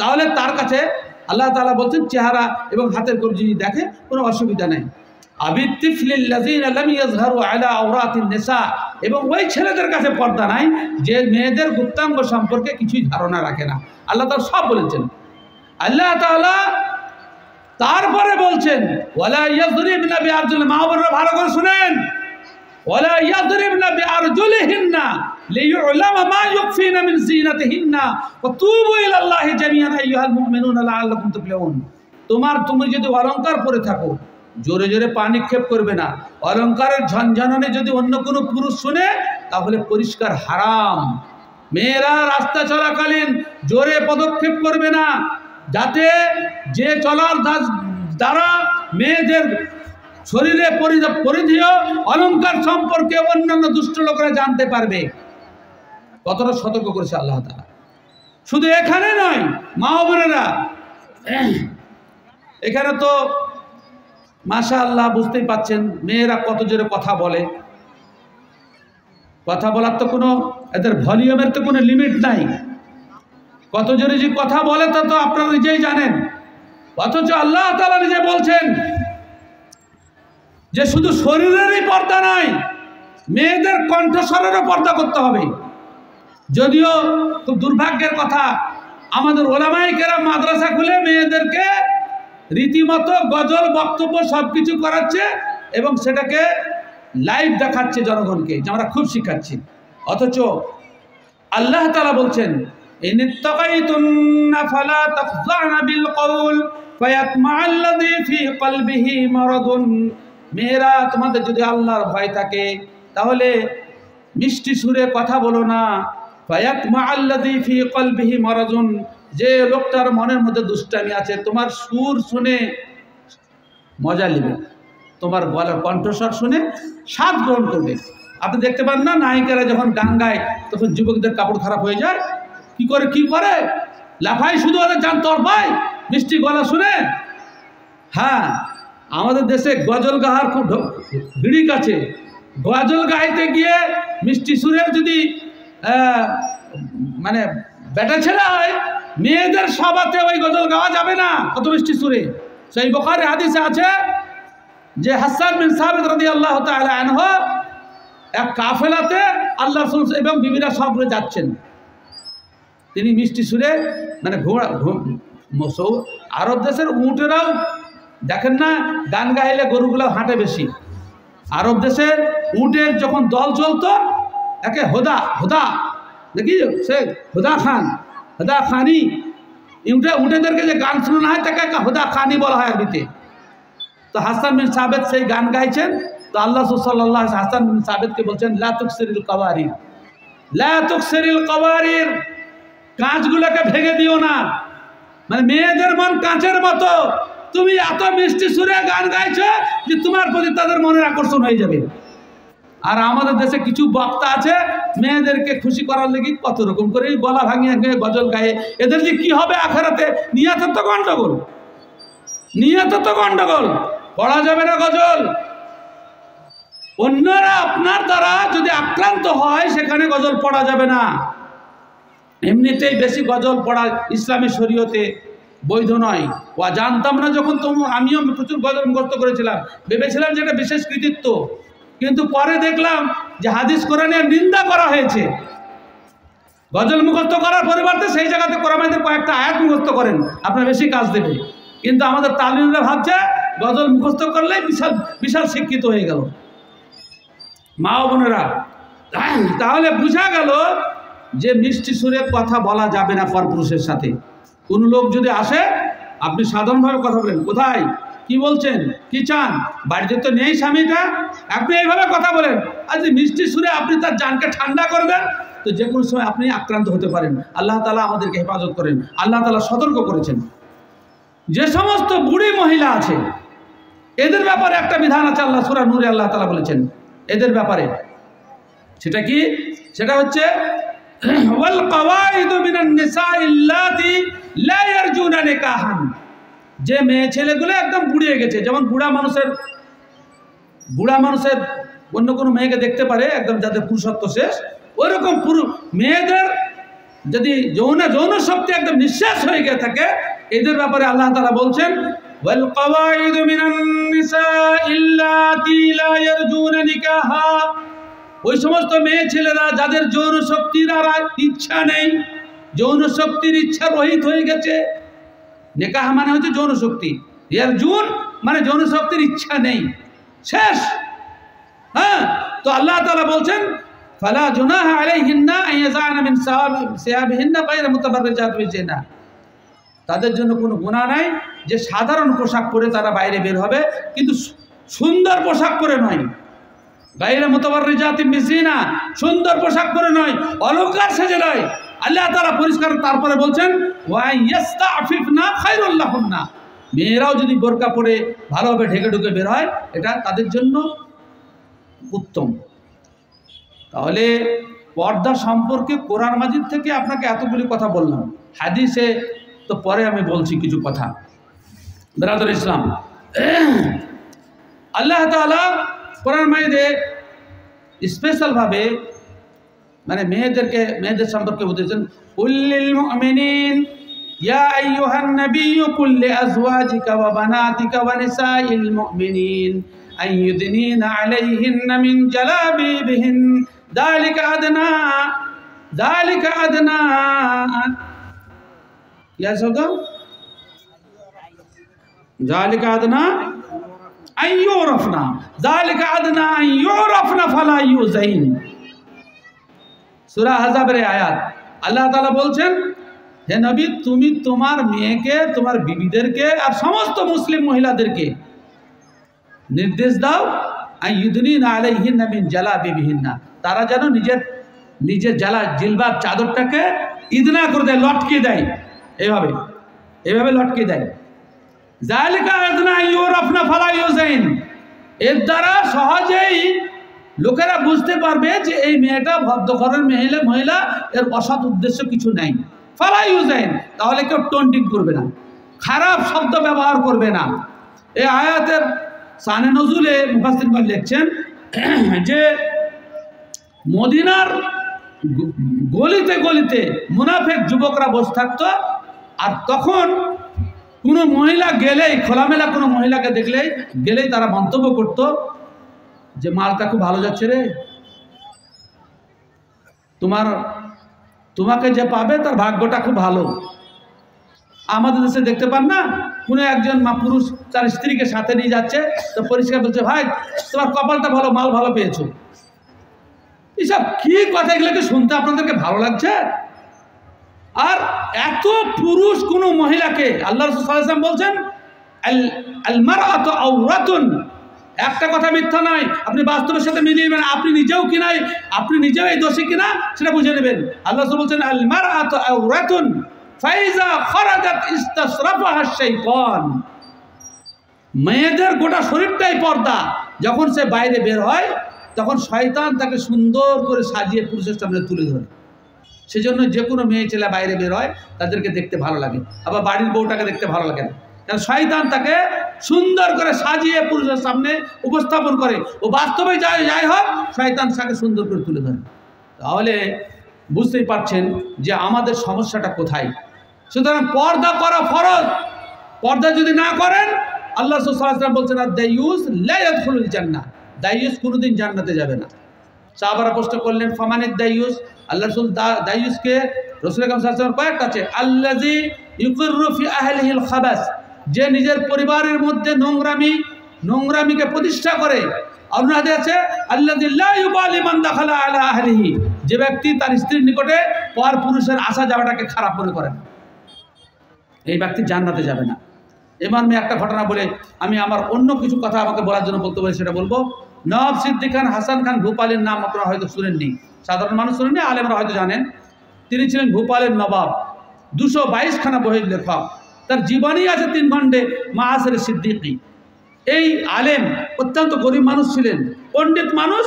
তাহলে তার কাছে আল্লাহ তাআলা বলছেন চেহারা এবং হাতের কবজি দেখে কোনো অসুবিধা নেই। আবিত্তিফলিল্লাযিনা লাম ইয়াযহারু আলা আওরাতিন নিসা, এবং ওই ছেলেদের কাছে পর্দা নাই যে মেয়েদের গুপ্তাঙ্গ সম্পর্কে কিছুই ধারণা রাখে না। আল্লাহ তাআলা সব বলেছেন। আল্লাহ তাআলা তারপরে বলছেন ওয়ালা ইয়াযরিবনা বিআরজুলি, মা বোনেরা ভালো করে শুনেন, ওয়ালা ইয়াযরিবনা বিআরজুলিহিন্না লিইউলামা মা ইউখফিনা মিন যিনাতিহিন্না ওয়া তুবু ইলাল্লাহি জামিআন আইয়ুহাল মুমিনুনা লাআল্লাকুম তুফলিহুন। তুমি যদি অলংকার পরে থাকো, জোরে জোরে পা নিক্ষেপ করবে না। অলংকারের ঝনঝনানে যদি অন্য কোনো পুরুষ শুনে তাহলে পরিষ্কার হারাম। মেয়েরা রাস্তা চলাকালীন জোরে পদক্ষেপ করবে না, যাতে যে চলার দ্বারা মেয়েদের শরীরে পরিধেয় অলংকার সম্পর্কে অন্যান্য দুষ্ট লোকেরা জানতে পারবে। কতটা সতর্ক করেছে আল্লাহ তাআলা। শুধু এখানে নয়, মা বোনেরা, এখানে তো মাশাআল্লাহ বুঝতেই পাচ্ছেন মেয়েরা কত জোরে কথা বলে। কথা বলার তো কোনো, এদের ভলিউমের তো কোনো লিমিট নাই। কত জোরে যে কথা বলে তা তো আপনারা নিজেই জানেন। অথচ আল্লাহ তাআলা নিজে বলছেন যে শুধু শরীরেরই পর্দা নয়, মেয়েদের কণ্ঠস্বরেরও পর্দা করতে হবে। যদিও খুব দুর্ভাগ্যের কথা, আমাদের ওলামায়ে কেরাম মাদ্রাসা খুলে মেয়েদেরকে রীতিমতো গজল বক্তব্য সব কিছু করাচ্ছে এবং সেটাকে লাইভ দেখাচ্ছে জনগণকে যে আমরা খুব শিখাচ্ছি। অথচ আল্লাহ তাআলা বলছেন ইনিত্তাকাইতুন্না ফালা তাখযানা বিল কওল ফায়াতমাআল্লাযী ফী কলবিহি মারাদুন। মেয়েরা, তোমাদের যদি আল্লাহর ভয় থাকে তাহলে মিষ্টি সুরে কথা বলো না। ফায়াতমাআল্লাযী ফী কলবিহি মারাদুন, যে লোকটার মনের মধ্যে দুষ্টামি আছে, তোমার সুর শুনে মজা নেবে, তোমার গলার কণ্ঠস্বর শুনে স্বাদ গ্রহণ করবে। আপনি দেখতে পান না, নায়িকারা যখন গান গায় তখন যুবকদের কাপড় খারাপ হয়ে যায়, কি করে লাফায়, শুধু ওদের যান তরফায়, মিষ্টি গলা শুনে? হ্যাঁ, আমাদের দেশে গজল গাহার খুব ভিড়িক আছে। গজল গাইতে গিয়ে মিষ্টি সুরের যদি মানে বেটা ছেলে হয়, মেয়েদের সভাতে ওই গজল গাওয়া যাবে না কত মিষ্টি সুরে। সেই বুখারী হাদিসে আছে যে হাসান বিন সাবিত রাদিয়াল্লাহু তাআলা আনহু এক কাফেলাতে আল্লাহ রাসূল এবং বিবিরা সবরে যাচ্ছেন, তিনি মিষ্টি সুরে মানে আরব দেশের উটেরাও দেখেন না গান গাইলে গরুগুলো হাঁটে বেশি। আরব দেশের উটের যখন দল চলতো একে হোদা হোদা দেখি সে হোদা খান হোদা খানি, উটেদেরকে যে গান শোনানো হয় তাকে একটা হোদা খানি বলা হয় আরবিতে। তো হাসান বিন সাবিত সেই গান গাইছেন। তো আল্লাহ সাল্লাল্লাহু আলাইহি ওয়াসাল্লাম হাসান বিন সাবিতকে বলছেন লা তুকসিরিল কাওয়ারির, লা তুকসিরিল কাওয়ারির, কাঁচগুলোকে ভেঙে দিও না। মানে মেয়েদের মন কাঁচের মতো, তুমি এত মিষ্টি সুরে গান গাইছো যে তোমার প্রতি তাদের মনের আকর্ষণ হয়ে যাবে। আর আমাদের দেশে কিছু বক্তা আছে মেয়েদেরকে খুশি করার লেগে কত রকম করে গলা ভাঙিয়ে গজল গায়ে, এদের যে কি হবে আখেরাতে, নিয়তের তো গন্ডগোল, নিয়তের তো গন্ডগোল, পড়া যাবে না গজল। অন্যরা আপনার দ্বারা যদি আক্রান্ত হয় সেখানে গজল পড়া যাবে না। এমনিতেই বেশি গজল পড়া ইসলামী শরীয়তে বৈধ নয়। ও জানতাম না যখন আমিও প্রচুর গজল মুখস্থ করেছিলাম, ভেবেছিলাম যে এটা বিশেষ কৃতিত্ব, কিন্তু পরে দেখলাম যে হাদিস কোরআনের নিন্দা করা হয়েছে। গজল মুখস্থ করার পরিবর্তে সেই জায়গাতে কোরআনের কয়েকটা আয়াত মুখস্থ করেন, আপনার বেশি কাজ দেবে। কিন্তু আমাদের তালিমরা ভাবছে গজল মুখস্থ করলেই বিশাল বিশাল শিক্ষিত হয়ে গেল। মা ও বোনেরা, তাহলে বোঝা গেল যে মিষ্টি সুরে কথা বলা যাবে না পরপুরুষের সাথে। কোনো লোক যদি আসে আপনি সাধারণভাবে কথা বলেন, কোথায় কি বলছেন, কি চান, বাড়িতে তো নেই স্বামীটা, আপনি এইভাবে কথা বলেন। আর যে মিষ্টি সুরে আপনি তার জানকে ঠান্ডা করে দেন, তো যে কোনো সময় আপনি আক্রান্ত হতে পারেন। আল্লাহ তাআলা আমাদেরকে হেফাজত করেন। আল্লাহ তাআলা সতর্ক করেছেন। যে সমস্ত বুড়ি মহিলা আছে এদের ব্যাপারে একটা বিধান আছে, আল্লাহ সূরা নূরে আল্লাহ তাআলা বলেছেন এদের ব্যাপারে। সেটা কি? সেটা হচ্ছে ওয়াল কাওয়াইদু মিনান নিসাই আল্লাতী লা ইয়ারজুনা নিকাহান, যে মেয়ে ছেলেগুলো একদম বুড়িয়ে গেছে, যেমন বুড়া মানুষের অন্য কোনো মেয়েকে দেখতে পারে একদম যাদের পুরুষত্ব শেষ, ওইরকম মেয়েদের যদি যৌন শক্তি একদম নিঃশেষ হয়ে গিয়ে থাকে, এদের ব্যাপারে আল্লাহ তাআলা বলছেন ওয়াল কাওয়াইদু মিনান নিসাই আল্লাতী লা ইয়ারজুনা নিকাহা, ওই সমস্ত মেয়ে ছেলেরা যাদের যৌন শক্তির আর ইচ্ছা নেই, যৌন শক্তির ইচ্ছা রহিত হয়ে গেছে। নিকাহ মানে হচ্ছে যৌন শক্তি, ইয়ারজুন মানে যৌন শক্তির ইচ্ছা নেই, শেষ। হ্যাঁ, তো আল্লাহ তাআলা বলছেন ফালা জুনাহা আলাইহিন্না আন ইয়াযানা মিন সিয়াবিহিন্না গায়রা মুতাবাররিজাত বিজিনা, তাদের জন্য কোনো গুনাহ নাই যে সাধারণ পোশাক পরে তারা বাইরে বের হবে, কিন্তু সুন্দর পোশাক পরে নয়। গায়রা মুতাবাররিজাত বিজিনা, সুন্দর পোশাক পরে নয়, অলংকার সেজে নয়। আল্লাহ তাআলা পরিষ্কার তারপরে বলছেন ওয়া ইয়াস্তাফিফনা খায়রুল লাহুন্না, মেয়েরাও যদি বোরকা পরে ভালোভাবে ঢেকে ঢুকে বের হয় এটা তাদের জন্য উত্তম। তাহলে পর্দা সম্পর্কে কোরআন মাজিদ থেকে আপনাকে এতগুলি কথা বললাম, হাদিসে তো পরে আমি বলছি কিছু কথা। ব্রাদার ইসলাম, আল্লাহ তাআলা কোরআন মাজিদে স্পেশালভাবে মানে মেয়েদের সম্পর্কে বলতেছেন কুল্লিল মুমিনিন ইয়া আইয়ুহান নাবিয়্যু কুল লিআজওয়াজিকা ওয়া বানাতিকা ওয়া নিসাইল মুমিনিন আইয়ুদনিনা আলাইহিন্না মিন জালাবিবিহিন যালিকা আদনা ইয়া সদা যালিকা আদনা আইয়ুরাফনা, যালিকা আদনা আইয়ুরাফনা ফালা ইউযাইন। সূরা আহজাবের আয়াত। আল্লাহ তাআলা বলছেন হে নবী, তুমি তোমার মেয়েকে, তোমার বিবিদেরকে আর সমস্ত মুসলিম মহিলাদেরকে নির্দেশ দাও আইয়ুদনিনা আলাইহিন্না মিন জালাবিবিহিন্না, তারা যেন নিজের জিলবাব চাদরটাকে ইদনা করে দেয়, লটকে দেয়, এইভাবে লটকে দেয়। যালিকা আদনা আইয়ুরাফনা ফালা ইউযাইন, এর দ্বারা সহজেই লোকেরা বুঝতে পারবে যে এই মেয়েটা ভদ্রঘরের মহিলা, এর অসৎ উদ্দেশ্য কিছু নাই। ফালা ইউযাইন, তাহলে কেউ টন্টিং করবে না, খারাপ শব্দ ব্যবহার করবে না। এই আয়াতের শানে নজুলে মুফাসসিরগণ লিখছেন যে মদিনার গলিতে গলিতে মুনাফিক যুবকরা বসে থাকতো, আর তখন কোনো মহিলা গেলেই, খোলামেলা কোনো মহিলাকে গেলেই তারা মন্তব্য করত যে মালটা খুব ভালো যাচ্ছে রে, তোমাকে যে পাবে তার ভাগ্যটা খুব ভালো। আমাদের দেশে দেখতে পান না, কোনো একজন পুরুষ তার স্ত্রীকে সাথে নিয়ে যাচ্ছে, তো পরিষ্কার বলছে ভাই তোমার কপালটা ভালো, মাল ভালো পেয়েছো। এসব কি কথা, এগুলোকে শুনতে আপনাদেরকে ভালো লাগছে? আর এত পুরুষ কোনো মহিলাকে, আল্লাহ রাসূল সাল্লাল্লাহু আলাইহি ওয়াসাল্লাম বলছেন আল মারআতু আওরাতুন, একটা কথা মিথ্যা নয়, আপনি বাস্তবের সাথে মিলিয়ে নেবেন, আপনি নিজেও কিনা, আপনি নিজেও এই দোষী কিনা সেটা বুঝে নেবেন। আল্লাহ রাসূল বলছেন আল মারআতু আওরাতুন ফাইজা খারাজাত ইস্তাসরাফাহা শাইতান, মেয়েদের গোটা শরীরটাই পর্দা, যখন সে বাইরে বের হয় তখন শয়তান তাকে সুন্দর করে সাজিয়ে পুরুষের সামনে তুলে ধরে। সেজন্য যে কোনো মেয়ে ছেলে বাইরে বের হয় তাদেরকে দেখতে ভালো লাগে, আবার বাড়ির বউটাকে দেখতে ভালো লাগে না, কারণ শয়তান তাকে সুন্দর করে সাজিয়ে পুরুষের সামনে উপস্থাপন করে, ও বাস্তবে যাই হোক শয়তান তাকে সুন্দর করে তুলে ধরে। তাহলে বুঝতেই পারছেন যে আমাদের সমস্যাটা কোথায়। সুতরাং পর্দা করা ফরজ, পর্দা যদি না করেন আল্লাহ রাসূল সাল্লাল্লাহু আলাইহি ওয়াসাল্লাম বলছেন আদ-দাইয়ুস লা ইয়াদখুলুল জান্নাহ, দাইয়ুস কোনোদিন জান্নাতে যাবে না। সাহাবারা প্রশ্ন করলেন ফামানিদ দাইয়ুস, আল্লাহ রাসূল দাইয়ুসকে রাসূল আকরাম সাল্লাল্লাহু আলাইহি ওয়াসাল্লাম কয়েকটা আছে, আল্লাযী ইউকিররু ফি আহলিহিল খাবাস, যে নিজের পরিবারের মধ্যে নোংরামিকে প্রতিষ্ঠা করে। অন্য হাদিসে আছে আল্লাযী লা ইউবালি মান দাখালা আলা আহলিহি, যে ব্যক্তি তার স্ত্রীর নিকটে পর পুরুষের আসা যাওয়াটাকে খারাপ মনে করে, এই ব্যক্তি জান্নাতে যাবে না। এবার আমি একটা ঘটনা বলে আমি আমার অন্য কিছু কথা আমাকে বলার জন্য বলতে পারি, সেটা বলবো। নওয়াব সিদ্দিক খান হাসান খান ভূপালের নাম আপনারা হয়তো শুনেননি, সাধারণ মানুষ শুনেননি, আলেমরা হয়তো জানেন। তিনি ছিলেন ভূপালের নবাব, 222 খানা বইয়ের লেখক, তার জীবনী আছে 3 খণ্ডে মাআসির সিদ্দিকী। এই আলেম অত্যন্ত গরিব মানুষ ছিলেন, পণ্ডিত মানুষ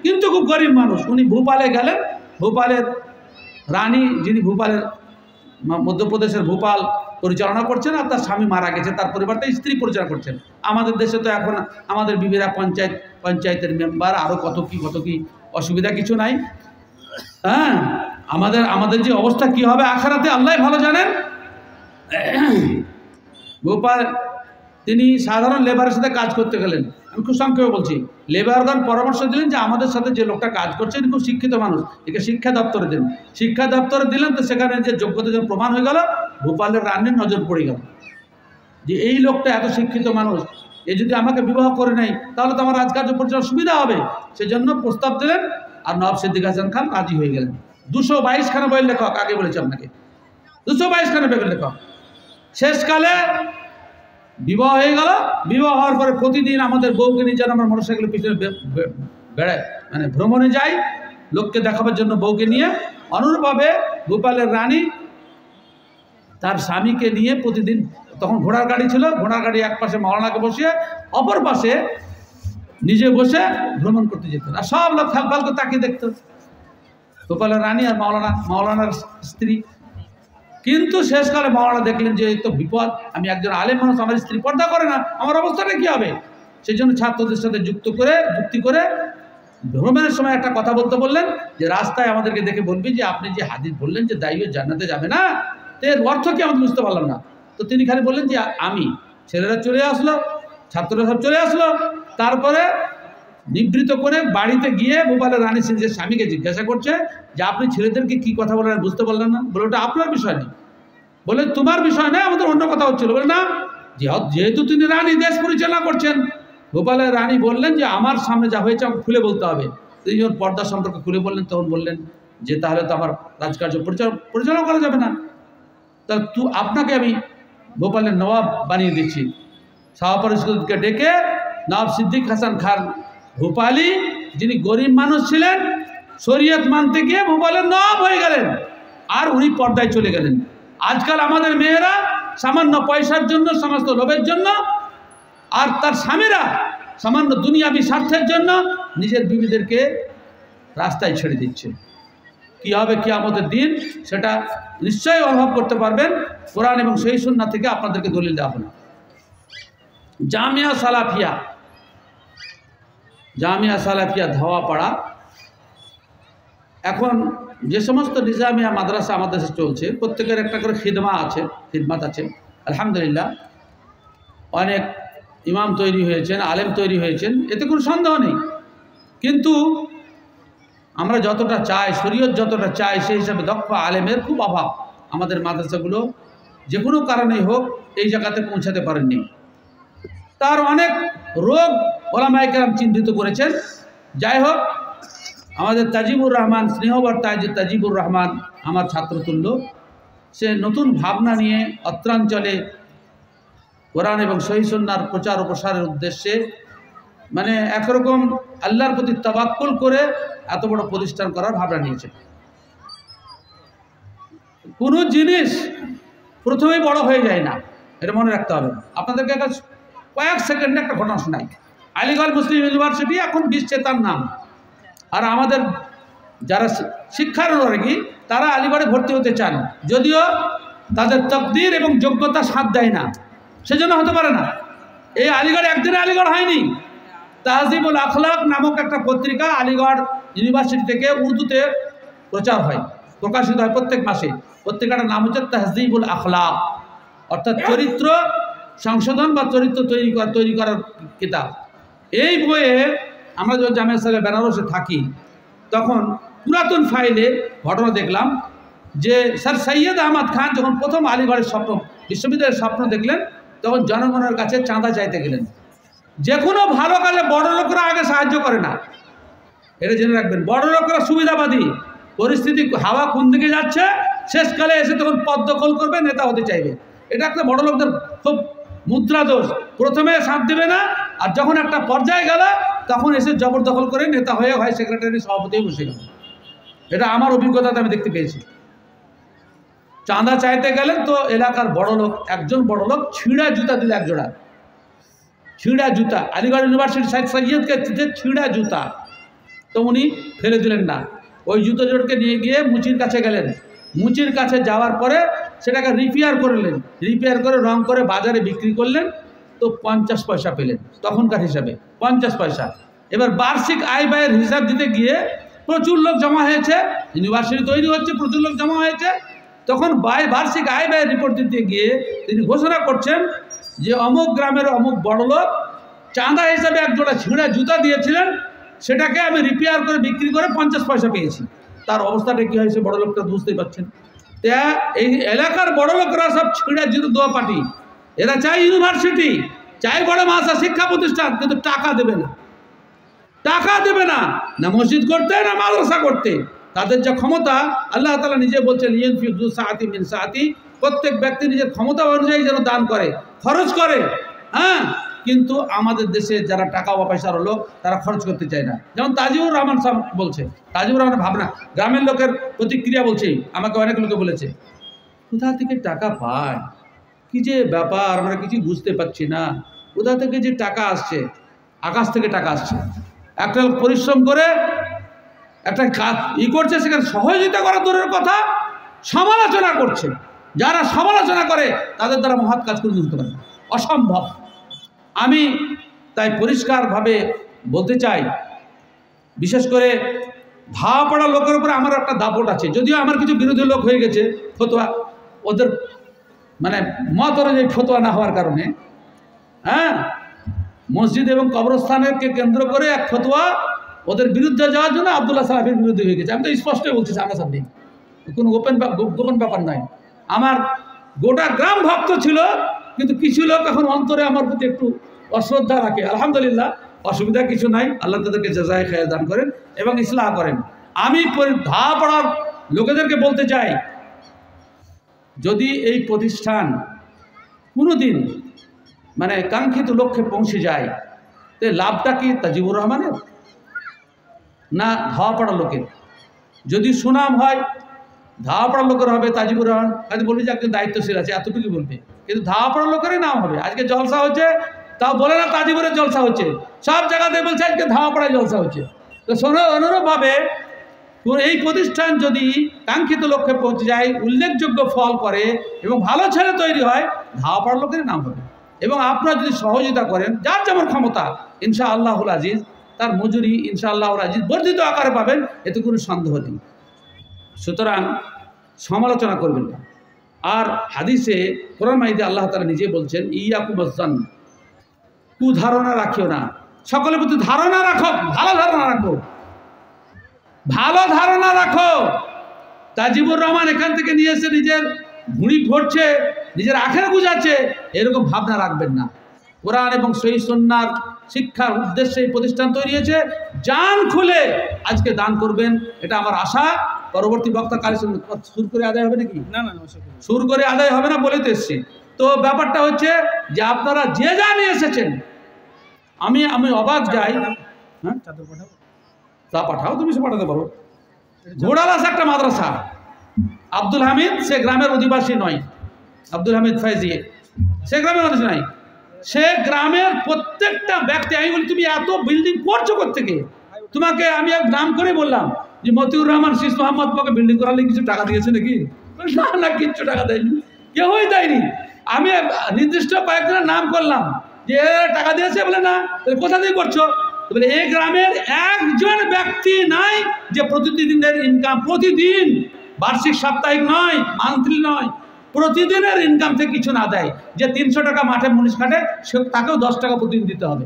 কিন্তু খুব গরিব মানুষ। উনি ভূপালে গেলেন, ভূপালের রানী, যিনি ভূপালের মধ্যপ্রদেশের ভূপাল পরিচালনা করছেন, আর তার স্বামী মারা গেছে, তার পরিবারটা স্ত্রী পরিচালনা করছেন। আমাদের দেশে তো এখন আমাদের বিবিরা পঞ্চায়েতের মেম্বার, আরও কত কি অসুবিধা কিছু নাই। হ্যাঁ, আমাদের যে অবস্থা কি হবে আখিরাতে আল্লাহ ভালো জানেন। ভোপাল তিনি সাধারণ লেবারের সাথে কাজ করতে গেলেন, আমি খুব সংক্ষেপে বলছি। লেবারগণ পরামর্শ দিলেন যে আমাদের সাথে যে লোকটা কাজ করছে ইনি খুব শিক্ষিত মানুষ, একে শিক্ষা দপ্তরে দিন। শিক্ষা দপ্তরে দিলেন, তো সেখানে যে যোগ্যতা যখন প্রমাণ হয়ে গেল, ভোপালের রানীর নজর পড়ে গেল যে এই লোকটা এত শিক্ষিত মানুষ, এ যদি আমাকে বিবাহ করে নেয় তাহলে তো আমার রাজকার্য পরিচালনার সুবিধা হবে। সেজন্য প্রস্তাব দিলেন, আর নওয়াব সিদ্দিক হাসান খান রাজি হয়ে গেলেন। 222 খানা বইয়ের লেখক, আগে বলেছি আপনাকে, 222 খানা বইয়ের লেখক। শেষকালে বিবাহ হয়ে গেল। বিবাহ হওয়ার পরে প্রতিদিন আমাদের বউকে নিয়ে যেন আমরা মোটরসাইকেলের পিছনে বেড়ায়, মানে ভ্রমণে যাই লোককে দেখাবার জন্য বউকে নিয়ে। অনুরূপভাবে ভোপালের রানী তার স্বামীকে নিয়ে প্রতিদিন, তখন ঘোড়ার গাড়ি ছিল, ঘোড়ার গাড়ি এক পাশে মাওলানাকে বসিয়ে অপর পাশে নিজে বসে ভ্রমণ করতে যেতেন, আর সব লোক ফাল করে তাকিয়ে দেখত, ভোপালের রানী আর মাওলানার স্ত্রী। কিন্তু শেষকালে মাওলানা দেখলেন যে এই তো বিপদ, আমি একজন আলেম মানুষ, আমার স্ত্রী পর্দা করে না, আমার অবস্থাটা কী হবে? সেই জন্য ছাত্রদের সাথে যুক্তি করে ভ্রমণের সময় একটা কথা বলতে বললেন যে রাস্তায় আমাদেরকে দেখে বলবি যে আপনি যে হাদিস বললেন যে দাইয়ুস জান্নাতে যাবে না, তো এর অর্থ কি আমি বুঝতে পারলাম না। তো তিনি খালি বললেন যে আমি, ছেলেরা চলে আসলো, ছাত্ররা সব চলে আসলো। তারপরে নিবৃত করে বাড়িতে গিয়ে ভোপালের রানী নিজের স্বামীকে জিজ্ঞাসা করছে যে আপনি ছেলেদেরকে কি কথা বলেন আর বুঝতে পারলেন না? বলে ওটা আপনার বিষয় নেই। বলে তোমার বিষয় নয়, আমাদের অন্য কথা হচ্ছিল। বলে না, যেহেতু তিনি রানী দেশ পরিচালনা করছেন। ভোপালের রানী বললেন যে আমার সামনে যা হয়েছে আমাকে খুলে বলতে হবে। তিনি যখন পর্দা সম্পর্কে খুলে বললেন তখন বললেন যে তাহলে তো আমার রাজকার্য পরিচালনা করা যাবে না, তা আপনাকে আমি ভোপালের নবাব বানিয়ে দিচ্ছি। শাহ পরিষদকে ডেকে নওয়াব সিদ্দিক হাসান খান ভোপালি, যিনি গরিব মানুষ ছিলেন, শরীয়ত মানতে গিয়ে ভোপালের নওয়াব হয়ে গেলেন, আর উনি পর্দায় চলে গেলেন। আজকাল আমাদের মেয়েরা সামান্য পয়সার জন্য, সমস্ত লোভের জন্য, আর তার স্বামীরা সামান্য দুনিয়াবি স্বার্থের জন্য নিজের বিবিদেরকে রাস্তায় ছেড়ে দিচ্ছে। কী হবে কিয়ামতের দিন সেটা নিশ্চয়ই অনুভব করতে পারবেন কোরআন এবং সহিহ সুন্নাহ থেকে আপনাদেরকে দলিল দেওয়া হলো। জামিয়া সালাফিয়া ধাওয়াপাড়া, এখন যে সমস্ত নিজামিয়া মাদ্রাসা আমাদের দেশে চলছে প্রত্যেকের একটা করে খিদমাত আছে। আলহামদুলিল্লাহ অনেক ইমাম তৈরি হয়েছেন, আলেম তৈরি হয়েছেন, এতে কোনো সন্দেহ নেই। কিন্তু আমরা যতটা চাই, শরীয়ত যতটা চাই, সেই হিসাবে দক্ষ আলেমের খুব অভাব। আমাদের মাদ্রাসাগুলো যে কোনো কারণেই হোক এই জায়গাতে পৌঁছাতে পারেননি। তার অনেক রোগ ওলামায়ে কেরাম চিহ্নিত করেছেন। যাই হোক, আমাদের তাজিবুর রহমান, স্নেহবর তাজিবুর রহমান আমার ছাত্রতুল্য, সে নতুন ভাবনা নিয়ে অত্রাঞ্চলে কোরআন এবং সহিহ সুন্নাহর প্রচার ও প্রসারের উদ্দেশ্যে মানে একরকম আল্লাহর প্রতি তাওয়াক্কুল করে এত বড় প্রতিষ্ঠান করার ভাবনা নিয়েছে। কোনো জিনিস প্রথমেই বড় হয়ে যায় না, এটা মনে রাখতে হবে। আপনাদেরকে কয়েক সেকেন্ডে একটা ঘটনা শোনাই। আলিগড় মুসলিম ইউনিভার্সিটি এখন বিশ্বে তার নাম, আর আমাদের যারা শিক্ষার অনুরাগী তারা আলিগড়ে ভর্তি হতে চান, যদিও তাদের তকদির এবং যোগ্যতা সাথ দেয় না, সেজন্য হতে পারে না। এই আলিগড় একদিনে আলিগড় হয়নি। তাহজিবুল আখলাক নামক একটা পত্রিকা আলিগড় ইউনিভার্সিটি থেকে উর্দুতে প্রকাশিত হয় প্রত্যেক মাসে। পত্রিকাটার নাম হচ্ছে তাহজিবুল আখলাক, অর্থাৎ চরিত্র সংশোধন বা চরিত্র তৈরি করার কিতাব। এই বইয়ে আমরা যখন জামিয়া সাহেব বেনারসে থাকি তখন পুরাতন ফাইলে ঘটনা দেখলাম যে স্যার সৈয়দ আহমদ খান যখন প্রথম আলিগড়ের বিশ্ববিদ্যালয়ের স্বপ্ন দেখলেন তখন জনগণের কাছে চাঁদা চাইতে গেলেন। যে কোনো ভালো কাজে বড় লোকরা আগে সাহায্য করে না, এটা জেনে রাখবেন। বড় লোকরা সুবিধাবাদী, পরিস্থিতি হাওয়া কোন দিকে যাচ্ছে শেষকালে এসে তখন পদ দখল করবে, নেতা হতে চাইবে। এটা একটা বড় লোকদের খুব মুদ্রা দোষ। প্রথমে সাথ দেবে না, আর যখন একটা পর্যায়ে গেল তখন এসে জবরদখল করে নেতা হয়ে হয় সেক্রেটারি, সভাপতি বসে গেল। এটা আমার অভিজ্ঞতাতে আমি দেখতে পেয়েছি। চাঁদা চাইতে গেলেন তো এলাকার বড় লোক, একজন বড় লোক ছিঁড়া জুতা দিল, একজোড়া ছিঁড়া জুতা, আলিগড় ইউনিভার্সিটি সাইড সৈয়দকে ছিঁড়া জুতা, তো উনি ফেলে দিলেন না, ওই জুতো জোড়কে নিয়ে গিয়ে মুচির কাছে গেলেন। মুচির কাছে যাওয়ার পরে সেটাকে রিপেয়ার করলেন, রিপেয়ার করে রং করে বাজারে বিক্রি করলেন, তো 50 পয়সা পেলেন তখনকার হিসাবে, 50 পয়সা। এবার বার্ষিক আয় ব্যয়ের হিসাব দিতে গিয়ে প্রচুর লোক জমা হয়েছে, ইউনিভার্সিটি তৈরি হচ্ছে, প্রচুর লোক জমা হয়েছে। তখন বার্ষিক আয় ব্যয়ের রিপোর্ট দিতে গিয়ে তিনি ঘোষণা করছেন যে অমুক গ্রামের অমুক বড় লোক চাঁদা হিসাবে একজোড়া ছিঁড়া জুতা দিয়েছিলেন, সেটাকে আমি রিপেয়ার করে বিক্রি করে 50 পয়সা পেয়েছি। তার অবস্থাটা কী হয়েছে বড় লোকটা বুঝতেই পারছেন। এই এলাকার বড় লোকরা সব ছিঁড়া জুতো দোয়া পাটি, এরা চাই ইউনিভার্সিটি, চাই বড় মাদ্রাসা শিক্ষা প্রতিষ্ঠান, কিন্তু টাকা দেবে না, টাকা দেবে না, না মসজিদ করতে না মাদ্রাসা করতে। তাদের যা ক্ষমতা, আল্লাহ তাআলা নিজে বলছেন ইনফিক যু সাআতি মিন সাআতি, প্রত্যেক ব্যক্তি নিজের ক্ষমতা অনুযায়ী যেন দান করে, খরচ করে। হ্যাঁ, কিন্তু আমাদের দেশে যারা টাকা বা পয়সার লোক তারা খরচ করতে চায় না। যেমন তাজিবুর রহমান সাহেব বলছে, তাজিবুর রহমান ভাবনা, গ্রামের লোকের প্রতিক্রিয়া বলছে, আমাকে অনেক লোকে বলেছে কোথা থেকে টাকা পায়, কি যে ব্যাপার আমরা কিছু বুঝতে পারছি না, কোথা থেকে যে টাকা আসছে, আকাশ থেকে টাকা আসছে। একটা পরিশ্রম করে একটা কাজ করছে, সেখানে সহযোগিতা করা দূরের কথা, সমালোচনা করছে। যারা সমালোচনা করে তাদের দ্বারা মহৎ কাজ করে হতে পারে না, অসম্ভব। আমি তাই পরিষ্কারভাবে বলতে চাই, বিশেষ করে ধাওয়াপাড়া লোকের উপরে আমার একটা দাপট আছে, যদিও আমার কিছু বিরোধী লোক হয়ে গেছে ফতোয়া, ওদের মানে মত অনুযায়ী ফতোয়া না হওয়ার কারণে। হ্যাঁ, মসজিদ এবং কবরস্থানকে কেন্দ্র করে এক ফতোয়া ওদের বিরুদ্ধে যাওয়ার জন্য আব্দুল্লাহ সালাফির বিরুদ্ধে হয়ে গেছে। আমি তো স্পষ্টই বলছি সামনাসামনি, কোনো গোপন ব্যাপার নয়। আমার গোটা গ্রাম ভক্ত ছিল, কিন্তু কিছু লোক এখন অন্তরে আমার প্রতি একটু অশ্রদ্ধা রাখে। আলহামদুলিল্লাহ, অসুবিধা কিছু নাই, আল্লাহ তাদেরকে জাযায়ে খায়ের দান করেন এবং ইসলাহ করেন। আমি ধাওয়াপাড়ার লোকেদেরকে বলতে চাই, যদি এই প্রতিষ্ঠান কোনো দিন মানে কাঙ্ক্ষিত লক্ষ্যে পৌঁছে যায়, তো লাভটা কি তাজিবুর রহমানের না ধাওয়াপাড়ার লোকের? যদি সুনাম হয় ধাওয়াপাড়ার লোকের হবে, তাজিবুর রহমান কাজে বলবে যে একজন দায়িত্বশীল আছে, এতটুকু বলবে, কিন্তু ধাওয়াপাড়ার লোকেরই নাম হবে। আজকে জলসা হচ্ছে, তাও বলে না তাজিবুরের জলসা হচ্ছে, সব জায়গাতে বলছে আজকে ধাওয়াপাড়ায় জলসা হচ্ছে। তো অনুরূপভাবে এই প্রতিষ্ঠান যদি কাঙ্ক্ষিত লক্ষ্যে পৌঁছে যায়, উল্লেখযোগ্য ফল করে এবং ভালো ছেলে তৈরি হয়, ধাওয়া পাড়ার লোকের নাম হবে। এবং আপনারা যদি সহযোগিতা করেন, যার যেমন ক্ষমতা, ইনশাআল্লাহুল আজিজ তার মজুরি ইনশাআল্লাহুল আজিজ বর্ধিত আকারে পাবেন, এতে কোনো সন্দেহ নেই। সুতরাং সমালোচনা করবেন না। আর হাদিসে কোরআন মাজিদে আল্লাহ তাআলা নিজে বলছেন, ইয়াকুম আয-যান, কুধারণা রাখিও না, সকলের প্রতি ধারণা রাখো, ভালো ধারণা রাখো, ভালো ধারণা রাখো। তাজিবুর রহমান এখান থেকে নিয়ে এসে নিজের ভুঁড়ি ভরছে, নিজের আখের বুঝাচ্ছে, এরকম ভাবনা রাখবেন না। কোরআন এবং সহিহ সুন্নাহর শিক্ষার উদ্দেশ্যে এই প্রতিষ্ঠান তৈরি হয়েছে। জান খুলে আজকে দান করবেন, এটা আমার আশা। পরবর্তী বক্তা কালী সুর করে আদায় হবে নাকি? না, সুর করে আদায় হবে না বলে তো এসছি। তো ব্যাপারটা হচ্ছে যে আপনারা যে যা নিয়ে এসেছেন, আমি অবাক যাই। হ্যাঁ, তা পাঠাও, তুমি সে পাঠাতে পারো। ঘোড়ালাস একটা মাদ্রাসা, আব্দুল হামিদ সে গ্রামের অধিবাসী নয়, আব্দুল হামিদ ফাইজি সে গ্রামের অধিবাসী নয়, সে গ্রামের প্রত্যেকটা ব্যক্তি। আমি বলি, তুমি এত বিল্ডিং করছো কোত্থেকে? তোমাকে আমি এক নাম করে বললাম যে মতিউর রহমান শীষ মোহাম্মদ তোমাকে বিল্ডিং করালে কিছু টাকা দিয়েছে নাকি? না না, কিচ্ছু টাকা দেয়নি, কেউই দেয়নি। আমি নির্দিষ্ট কয়েকজনের নাম করলাম যে টাকা দিয়েছে, বলে না। কোথা থেকে করছো? বলে এই গ্রামের একজন ব্যক্তি নাই যে প্রতিদিনের ইনকাম, প্রতিদিন, বার্ষিক সাপ্তাহিক নয়, মান্থলি নয়, প্রতিদিনের ইনকাম থেকে কিছু না দেয়। যে 300 টাকা মাঠে মুনিশ খাটে, সে তাকেও 10 টাকা প্রতিদিন দিতে হবে।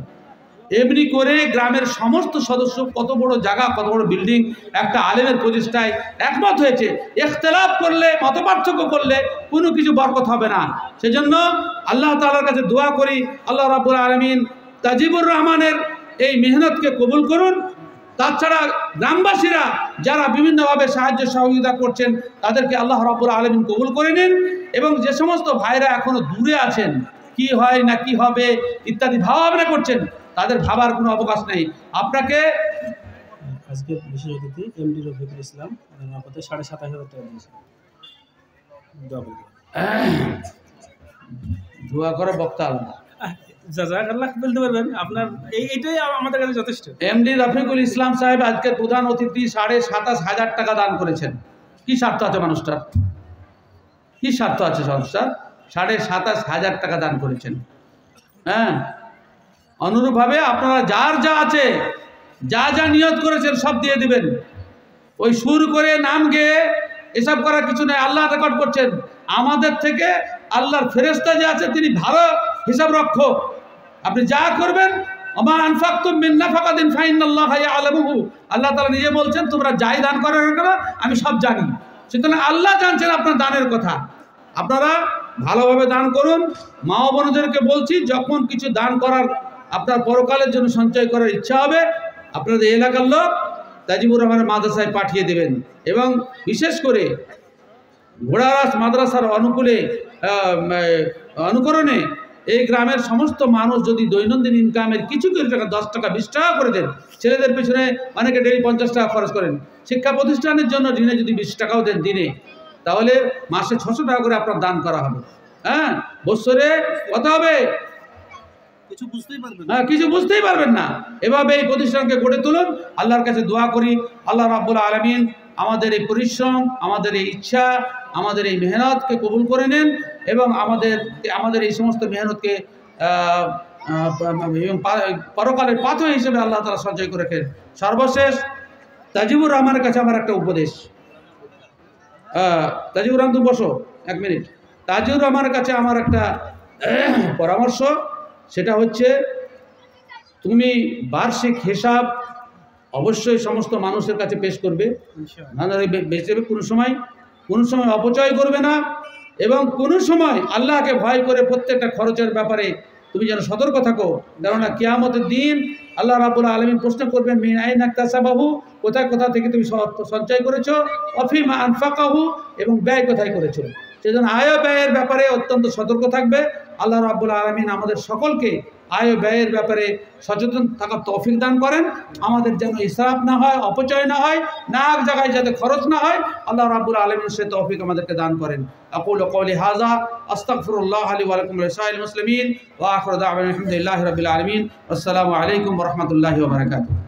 এমনি করে গ্রামের সমস্ত সদস্য, কত বড় জায়গা, কত বড় বিল্ডিং, একটা আলেমের প্রতিষ্ঠায় একমত হয়েছে। ইখতিলাফ করলে, মতপার্থক্য করলে কোনো কিছু বরকত হবে না। সেজন্য আল্লাহ তাআলার কাছে দোয়া করি, আল্লাহ রাব্বুল আলামিন তাজিবুর রহমানের এই মেহনতকে কবুল করুন। তাছাড়া গ্রামবাসীরা যারা বিভিন্নভাবে সাহায্য সহযোগিতা করছেন, তাদেরকে আল্লাহ রাব্বুল আলামিন কবুল করে নিন। এবং যে সমস্ত ভাইরা এখনো দূরে আছেন, কি হয় না কি হবে ইত্যাদি ভাবনা করছেন, তাদের ভাবার কোনো অবকাশ নেই। আপনাকে আজকে বিশেষ অতিথি এমডি রফিকুল ইসলাম আমাদের 27,500 টাকা দিয়েছে। দোয়া করে বক্তা আল্লাহ জাযাকাল্লাহ বলতে পারবেন, আপনার এইটাই আমাদের কাছে যথেষ্ট। এমডি রফিকুল ইসলাম সাহেব আজকের প্রধান অতিথি 27,500 টাকা দান করেছেন। কি স্বার্থ আছে মানুষটার? কি স্বার্থ আছে সংস্থার? 27,500 টাকা দান করেছেন। হ্যাঁ, অনুরূপভাবে আপনারা যার যা আছে, যা যা নিয়ত করেছেন সব দিয়ে দিবেন। ওই সুর করে নাম গেয়ে এসব করার কিছু নেই। আল্লাহ রেকর্ড করছেন। আমাদের থেকে আল্লাহর ফেরেশতা যে আছে, তিনি ভালো হিসাব রক্ষক। আপনি যা করবেন, ওমা আনফাকতুম মিন নাফাকাতিন ফাইন্নাল্লাহা ইয়ালামুহু, আল্লাহ তাআলা নিজে বলছেন, তোমরা যাই দান করো না কেন আমি সব জানি। সুতরাং আল্লাহ জানছেন আপনার দানের কথা। আপনারা ভালোভাবে দান করুন। মা ও বোনদেরকে বলছি, যখন কিছু দান করার, আপনার পরকালের জন্য সঞ্চয় করার ইচ্ছা হবে, আপনাদের এলাকার লোক তাজিবুর রহমানের মাদ্রাসায় পাঠিয়ে দেবেন। এবং বিশেষ করে ঘোড়ারাস মাদ্রাসার অনুকরণে এই গ্রামের সমস্ত মানুষ যদি দৈনন্দিন ইনকামের কিছু কিছু টাকা, 10 টাকা 20 টাকা করে দেন, ছেলেদের পেছনে অনেকে ডেলি 50 টাকা খরচ করেন, শিক্ষা প্রতিষ্ঠানের জন্য দিনে যদি 20 টাকাও দেন দিনে, তাহলে মাসে 600 টাকা করে আপনার দান করা হবে। হ্যাঁ, বছরে কত হবে? কিছু বুঝতেই পারবেন না। এভাবে এই প্রতিষ্ঠানকে গড়ে তুলুন। আল্লাহর কাছে দোয়া করি, আল্লাহ রাব্বুল আলামিন আমাদের এই পরিশ্রম, আমাদের এই ইচ্ছা, আমাদের এই মেহনতকে কবুল করে নেন এবং আমাদের এই সমস্ত মেহনতকে পরকালের পাথর হিসেবে আল্লাহ তাআলা সঞ্চয় করে রাখেন। সর্বশেষ তাজিবুর রহমানের কাছে আমার একটা উপদেশ। তাজিবুর রহমান, তুমি বসো 1 মিনিট। তাজিবুর রহমানের কাছে আমার একটা পরামর্শ, সেটা হচ্ছে, তুমি বার্ষিক হিসাব অবশ্যই সমস্ত মানুষের কাছে পেশ করবে। কোনো সময় অপচয় করবে না এবং কোনো সময় আল্লাহকে ভয় করে প্রত্যেকটা খরচের ব্যাপারে তুমি যেন সতর্ক থাকো। কেননা কিয়ামতের দিন আল্লাহ রাব্বুল আলামিন প্রশ্ন করবেন, মিন আইনা ইকতাসাবাহু, কোথা থেকে তুমি সঞ্চয় করেছো, অফিমা আনফাকাহু, এবং ব্যয় কোথায় করেছো। সেজন্য আয় ব্যয়ের ব্যাপারে অত্যন্ত সতর্ক থাকবে। আল্লাহ রাব্বুল আলামিন আমাদের সকলকে আয় ব্যয়ের ব্যাপারে সচেতন থাকার তৌফিক দান করেন। আমাদের যেন ইসরাফ না হয়, অপচয় না হয়, না এক জায়গায় যাতে খরচ না হয়, আল্লাহ রাব্বুল আলামিন সে তৌফিক আমাদেরকে দান করেন। আকুলু কওলি হাযা আস্তাগফিরুল্লাহ লি ওয়া লাকুম ওয়া লিসাইরিল মুসলিমিন ওয়া আখিরু দাওয়ানা আলহামদুলিল্লাহি রাব্বিল আলামিন। আসসালামু আলাইকুম ওয়া রাহমাতুল্লাহি ওয়া বারাকাতুহু।